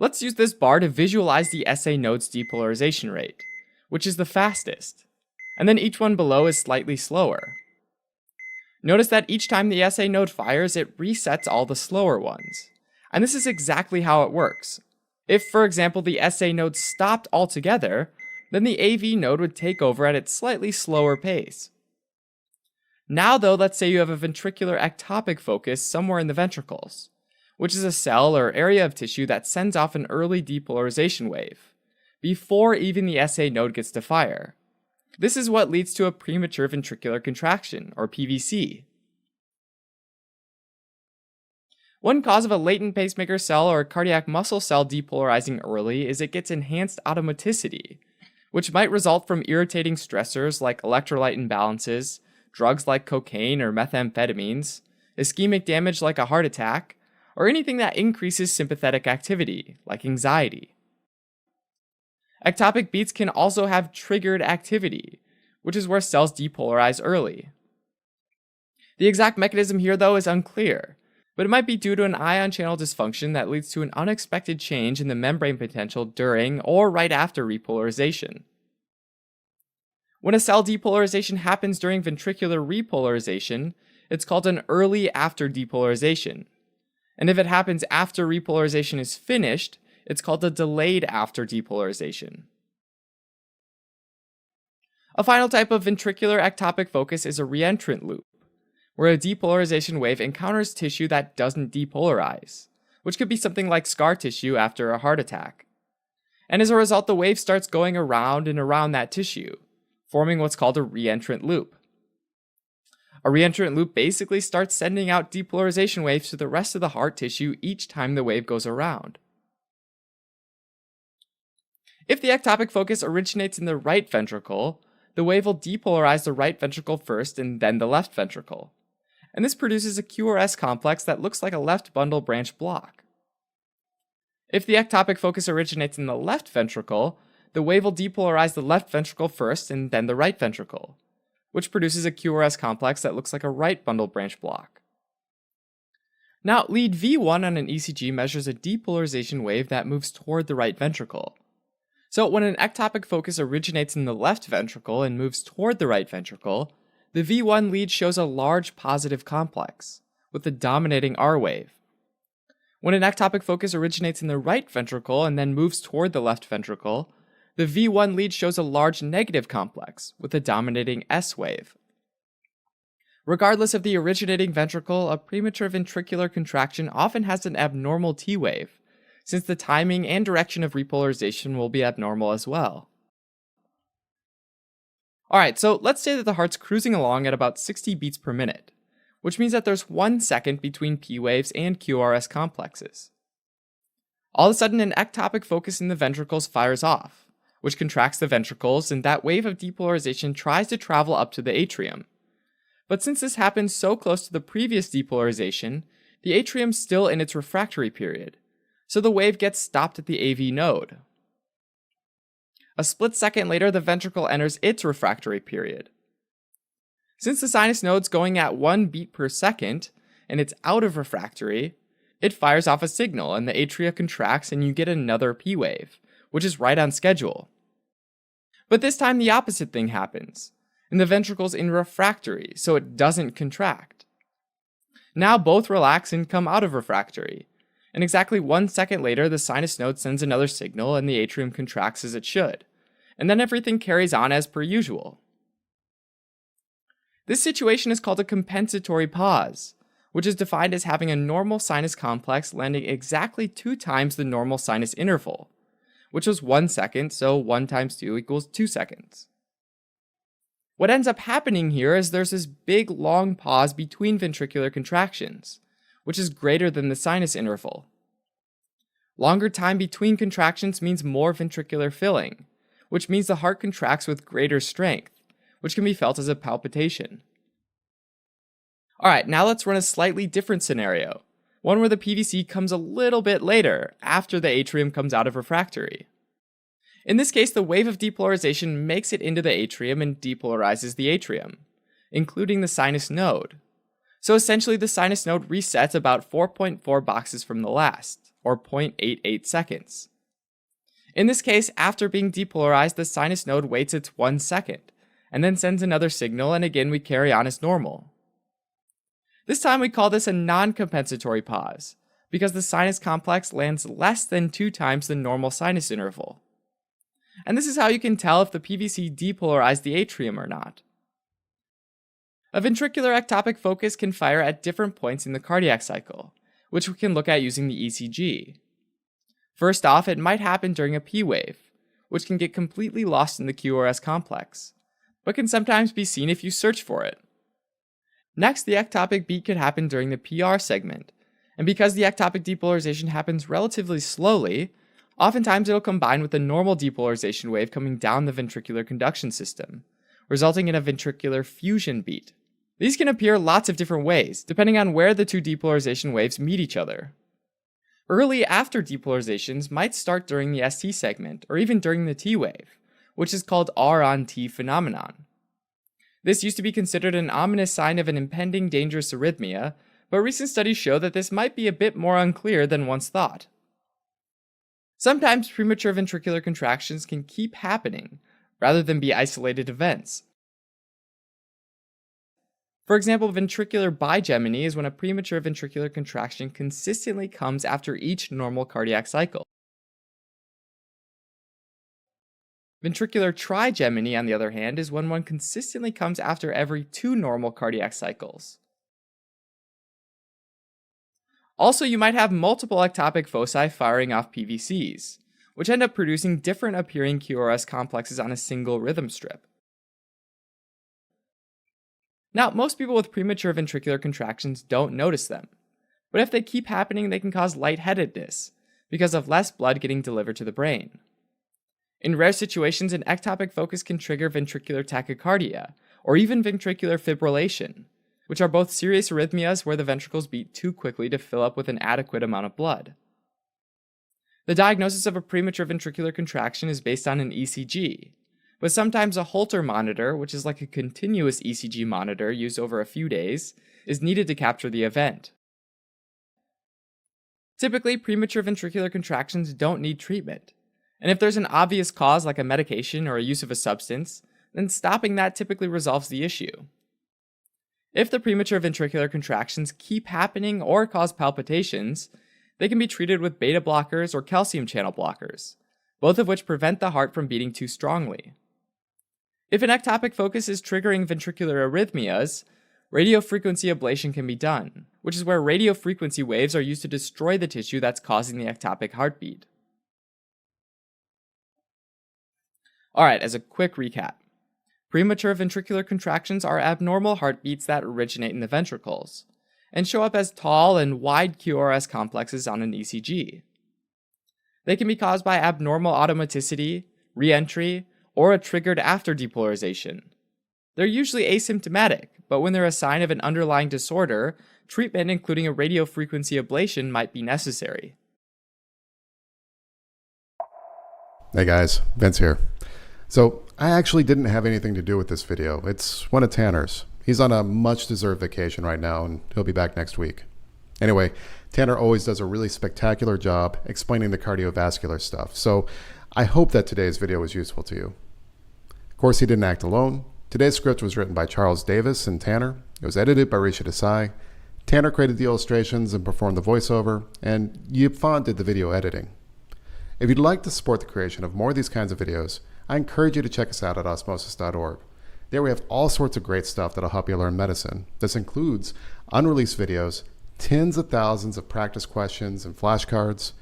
Let's use this bar to visualize the SA node's depolarization rate, which is the fastest, and then each one below is slightly slower. Notice that each time the SA node fires, it resets all the slower ones. And this is exactly how it works. If, for example, the SA node stopped altogether, then the AV node would take over at its slightly slower pace. Now though, let's say you have a ventricular ectopic focus somewhere in the ventricles, which is a cell or area of tissue that sends off an early depolarization wave, before even the SA node gets to fire. This is what leads to a premature ventricular contraction, or PVC. One cause of a latent pacemaker cell or cardiac muscle cell depolarizing early is it gets enhanced automaticity, which might result from irritating stressors like electrolyte imbalances, drugs like cocaine or methamphetamines, ischemic damage like a heart attack, or anything that increases sympathetic activity, like anxiety. Ectopic beats can also have triggered activity, which is where cells depolarize early. The exact mechanism here, though, is unclear, but it might be due to an ion channel dysfunction that leads to an unexpected change in the membrane potential during or right after repolarization. When a cell depolarization happens during ventricular repolarization, it's called an early after depolarization. And if it happens after repolarization is finished, it's called a delayed after depolarization. A final type of ventricular ectopic focus is a reentrant loop, where a depolarization wave encounters tissue that doesn't depolarize, which could be something like scar tissue after a heart attack. And as a result, the wave starts going around and around that tissue, forming what's called a reentrant loop. A reentrant loop basically starts sending out depolarization waves to the rest of the heart tissue each time the wave goes around. If the ectopic focus originates in the right ventricle, the wave will depolarize the right ventricle first and then the left ventricle. And this produces a QRS complex that looks like a left bundle branch block. If the ectopic focus originates in the left ventricle, the wave will depolarize the left ventricle first and then the right ventricle, which produces a QRS complex that looks like a right bundle branch block. Now, lead V1 on an ECG measures a depolarization wave that moves toward the right ventricle. So when an ectopic focus originates in the left ventricle and moves toward the right ventricle, the V1 lead shows a large positive complex, with the dominating R wave. When an ectopic focus originates in the right ventricle and then moves toward the left ventricle, the V1 lead shows a large negative complex, with a dominating S wave. Regardless of the originating ventricle, a premature ventricular contraction often has an abnormal T wave, since the timing and direction of repolarization will be abnormal as well. Alright, so let's say that the heart's cruising along at about 60 beats per minute, which means that there's 1 second between P waves and QRS complexes. All of a sudden, an ectopic focus in the ventricles fires off, which contracts the ventricles, and that wave of depolarization tries to travel up to the atrium. But since this happens so close to the previous depolarization, the atrium's still in its refractory period, so the wave gets stopped at the AV node. A split second later, the ventricle enters its refractory period. Since the sinus node's going at 1 beat per second, and it's out of refractory, it fires off a signal and the atria contracts and you get another P wave, which is right on schedule. But this time the opposite thing happens, and the ventricle's in refractory, so it doesn't contract. Now both relax and come out of refractory, and exactly 1 second later the sinus node sends another signal and the atrium contracts as it should, and then everything carries on as per usual. This situation is called a compensatory pause, which is defined as having a normal sinus complex landing exactly 2 times the normal sinus interval, which was 1 second, so 1 times 2 equals 2 seconds. What ends up happening here is there's this big long pause between ventricular contractions, which is greater than the sinus interval. Longer time between contractions means more ventricular filling, which means the heart contracts with greater strength, which can be felt as a palpitation. Alright, now let's run a slightly different scenario, one where the PVC comes a little bit later, after the atrium comes out of refractory. In this case, the wave of depolarization makes it into the atrium and depolarizes the atrium, including the sinus node. So essentially the sinus node resets about 4.4 boxes from the last. or 0.88 seconds. In this case, after being depolarized, the sinus node waits its 1 second, and then sends another signal, and again we carry on as normal. This time we call this a non-compensatory pause, because the sinus complex lands less than 2 times the normal sinus interval. And this is how you can tell if the PVC depolarized the atrium or not. A ventricular ectopic focus can fire at different points in the cardiac cycle, which we can look at using the ECG. First off, it might happen during a P wave, which can get completely lost in the QRS complex, but can sometimes be seen if you search for it. Next, the ectopic beat could happen during the PR segment, and because the ectopic depolarization happens relatively slowly, oftentimes it'll combine with a normal depolarization wave coming down the ventricular conduction system, resulting in a ventricular fusion beat. These can appear lots of different ways, depending on where the two depolarization waves meet each other. Early after depolarizations might start during the ST segment, or even during the T wave, which is called R on T phenomenon. This used to be considered an ominous sign of an impending dangerous arrhythmia, but recent studies show that this might be a bit more unclear than once thought. Sometimes premature ventricular contractions can keep happening, rather than be isolated events. For example, ventricular bigeminy is when a premature ventricular contraction consistently comes after each normal cardiac cycle. Ventricular trigeminy, on the other hand, is when one consistently comes after every 2 normal cardiac cycles. Also, you might have multiple ectopic foci firing off PVCs, which end up producing different appearing QRS complexes on a single rhythm strip. Now, most people with premature ventricular contractions don't notice them, but if they keep happening, they can cause lightheadedness because of less blood getting delivered to the brain. In rare situations, an ectopic focus can trigger ventricular tachycardia, or even ventricular fibrillation, which are both serious arrhythmias where the ventricles beat too quickly to fill up with an adequate amount of blood. The diagnosis of a premature ventricular contraction is based on an ECG, but sometimes a Holter monitor, which is like a continuous ECG monitor used over a few days, is needed to capture the event. Typically, premature ventricular contractions don't need treatment, and if there's an obvious cause like a medication or a use of a substance, then stopping that typically resolves the issue. If the premature ventricular contractions keep happening or cause palpitations, they can be treated with beta blockers or calcium channel blockers, both of which prevent the heart from beating too strongly. If an ectopic focus is triggering ventricular arrhythmias, radiofrequency ablation can be done, which is where radiofrequency waves are used to destroy the tissue that's causing the ectopic heartbeat. Alright, as a quick recap, premature ventricular contractions are abnormal heartbeats that originate in the ventricles, and show up as tall and wide QRS complexes on an ECG. They can be caused by abnormal automaticity, re-entry, or a triggered after depolarization. They're usually asymptomatic, but when they're a sign of an underlying disorder, treatment including a radiofrequency ablation might be necessary. Hey guys, Vince here. So I actually didn't have anything to do with this video. It's one of Tanner's. He's on a much-deserved vacation right now, and he'll be back next week. Anyway, Tanner always does a really spectacular job explaining the cardiovascular stuff, so I hope that today's video was useful to you. Of course, he didn't act alone. Today's script was written by Charles Davis and Tanner. It was edited by Risha Desai. Tanner created the illustrations and performed the voiceover, and Yip Font did the video editing. If you'd like to support the creation of more of these kinds of videos, I encourage you to check us out at osmosis.org. There we have all sorts of great stuff that'll help you learn medicine. This includes unreleased videos, tens of thousands of practice questions and flashcards,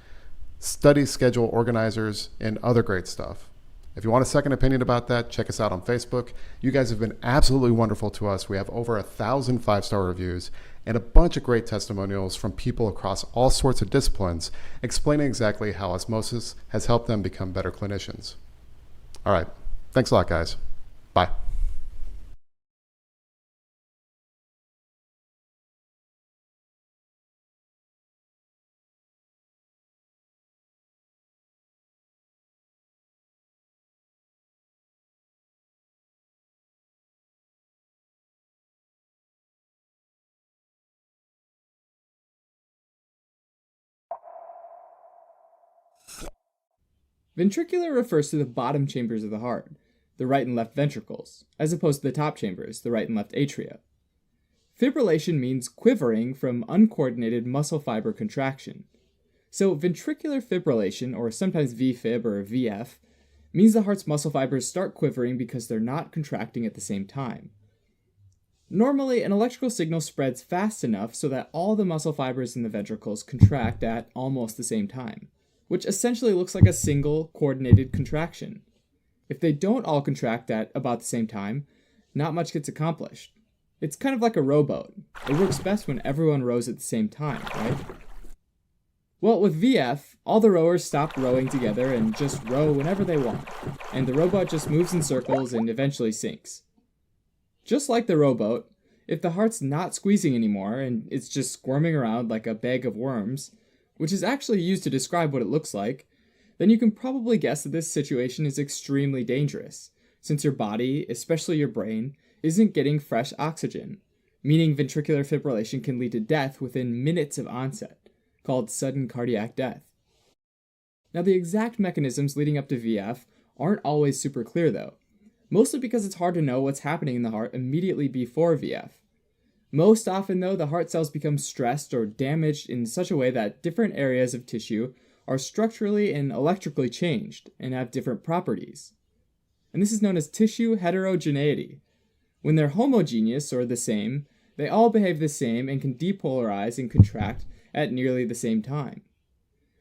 study schedule organizers, and other great stuff. If you want a second opinion about that, check us out on Facebook. You guys have been absolutely wonderful to us. We have over 1,000 5-star reviews and a bunch of great testimonials from people across all sorts of disciplines explaining exactly how osmosis has helped them become better clinicians. All right. Thanks a lot, guys. Bye. Ventricular refers to the bottom chambers of the heart, the right and left ventricles, as opposed to the top chambers, the right and left atria. Fibrillation means quivering from uncoordinated muscle fiber contraction. So ventricular fibrillation, or sometimes VFib or VF, means the heart's muscle fibers start quivering because they're not contracting at the same time. Normally, an electrical signal spreads fast enough so that all the muscle fibers in the ventricles contract at almost the same time, which essentially looks like a single coordinated contraction. If they don't all contract at about the same time, not much gets accomplished. It's kind of like a rowboat. It works best when everyone rows at the same time, right? Well, with VF, all the rowers stop rowing together and just row whenever they want, and the rowboat just moves in circles and eventually sinks. Just like the rowboat, if the heart's not squeezing anymore and it's just squirming around like a bag of worms, which is actually used to describe what it looks like, then you can probably guess that this situation is extremely dangerous, since your body, especially your brain, isn't getting fresh oxygen, meaning ventricular fibrillation can lead to death within minutes of onset, called sudden cardiac death. Now, the exact mechanisms leading up to VF aren't always super clear though, mostly because it's hard to know what's happening in the heart immediately before VF. Most often though, the heart cells become stressed or damaged in such a way that different areas of tissue are structurally and electrically changed and have different properties. And this is known as tissue heterogeneity. When they're homogeneous or the same, they all behave the same and can depolarize and contract at nearly the same time.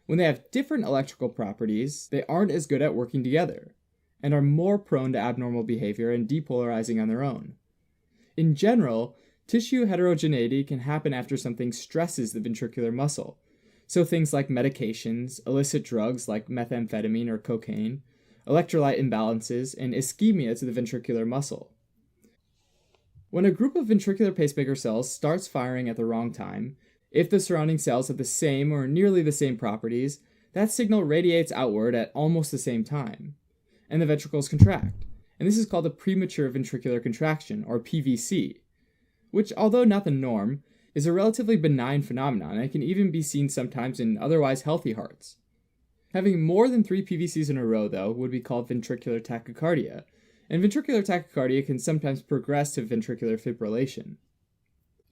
When they have different electrical properties, they aren't as good at working together, and are more prone to abnormal behavior and depolarizing on their own. In general, tissue heterogeneity can happen after something stresses the ventricular muscle, so things like medications, illicit drugs like methamphetamine or cocaine, electrolyte imbalances, and ischemia to the ventricular muscle. When a group of ventricular pacemaker cells starts firing at the wrong time, if the surrounding cells have the same or nearly the same properties, that signal radiates outward at almost the same time, and the ventricles contract. And this is called a premature ventricular contraction, or PVC, which, although not the norm, is a relatively benign phenomenon and can even be seen sometimes in otherwise healthy hearts. Having more than 3 PVCs in a row, though, would be called ventricular tachycardia, and ventricular tachycardia can sometimes progress to ventricular fibrillation.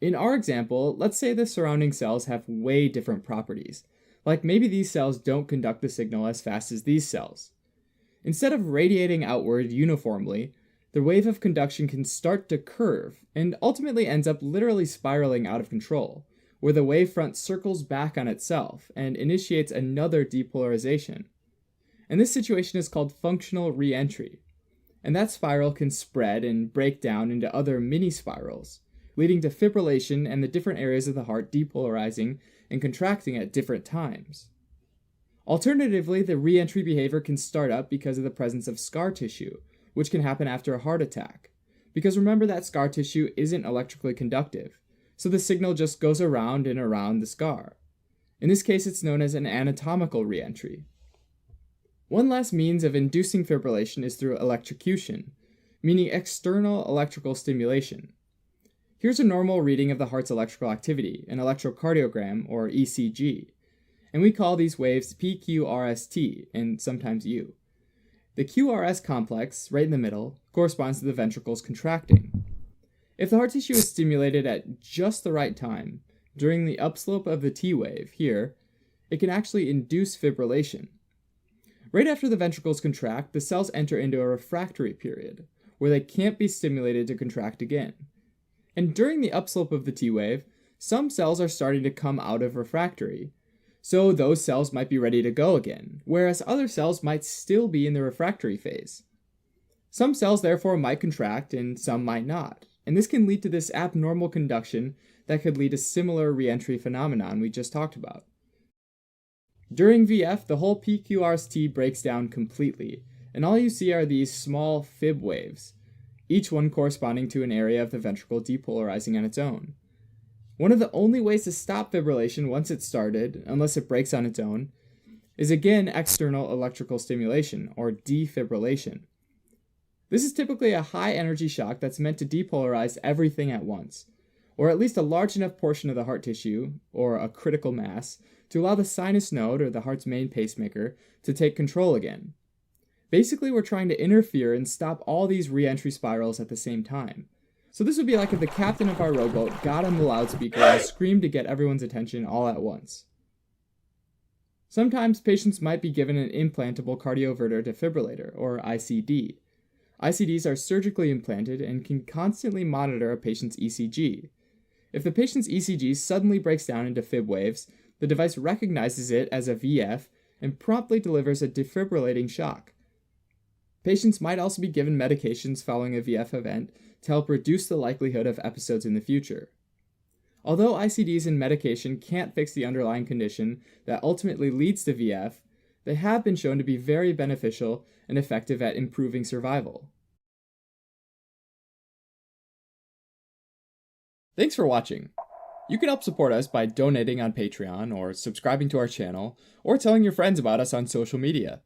In our example, let's say the surrounding cells have way different properties, like maybe these cells don't conduct the signal as fast as these cells. Instead of radiating outward uniformly, the wave of conduction can start to curve and ultimately ends up literally spiraling out of control, where the wavefront circles back on itself and initiates another depolarization. And this situation is called functional re-entry. And that spiral can spread and break down into other mini spirals, leading to fibrillation and the different areas of the heart depolarizing and contracting at different times. Alternatively, the re-entry behavior can start up because of the presence of scar tissue, which can happen after a heart attack. Because remember that scar tissue isn't electrically conductive, so the signal just goes around and around the scar. In this case, it's known as an anatomical re-entry. One last means of inducing fibrillation is through electrocution, meaning external electrical stimulation. Here's a normal reading of the heart's electrical activity, an electrocardiogram, or ECG, and we call these waves PQRST, and sometimes U. The QRS complex, right in the middle, corresponds to the ventricles contracting. If the heart tissue is stimulated at just the right time, during the upslope of the T wave, here, it can actually induce fibrillation. Right after the ventricles contract, the cells enter into a refractory period, where they can't be stimulated to contract again. And during the upslope of the T wave, some cells are starting to come out of refractory, so those cells might be ready to go again, whereas other cells might still be in the refractory phase. Some cells therefore might contract and some might not, and this can lead to this abnormal conduction that could lead to similar re-entry phenomenon we just talked about. During VF, the whole PQRST breaks down completely, and all you see are these small fib waves, each one corresponding to an area of the ventricle depolarizing on its own. One of the only ways to stop fibrillation once it's started, unless it breaks on its own, is again external electrical stimulation, or defibrillation. This is typically a high energy shock that's meant to depolarize everything at once, or at least a large enough portion of the heart tissue, or a critical mass, to allow the sinus node, or the heart's main pacemaker, to take control again. Basically, we're trying to interfere and stop all these re-entry spirals at the same time. So this would be like if the captain of our rowboat got on the loudspeaker and screamed to get everyone's attention all at once. Sometimes patients might be given an implantable cardioverter defibrillator, or ICD. ICDs are surgically implanted and can constantly monitor a patient's ECG. If the patient's ECG suddenly breaks down into fib waves, the device recognizes it as a VF and promptly delivers a defibrillating shock. Patients might also be given medications following a VF event to help reduce the likelihood of episodes in the future. Although ICDs and medication can't fix the underlying condition that ultimately leads to VF, they have been shown to be very beneficial and effective at improving survival. Thanks for watching. You can help support us by donating on Patreon, or subscribing to our channel, or telling your friends about us on social media.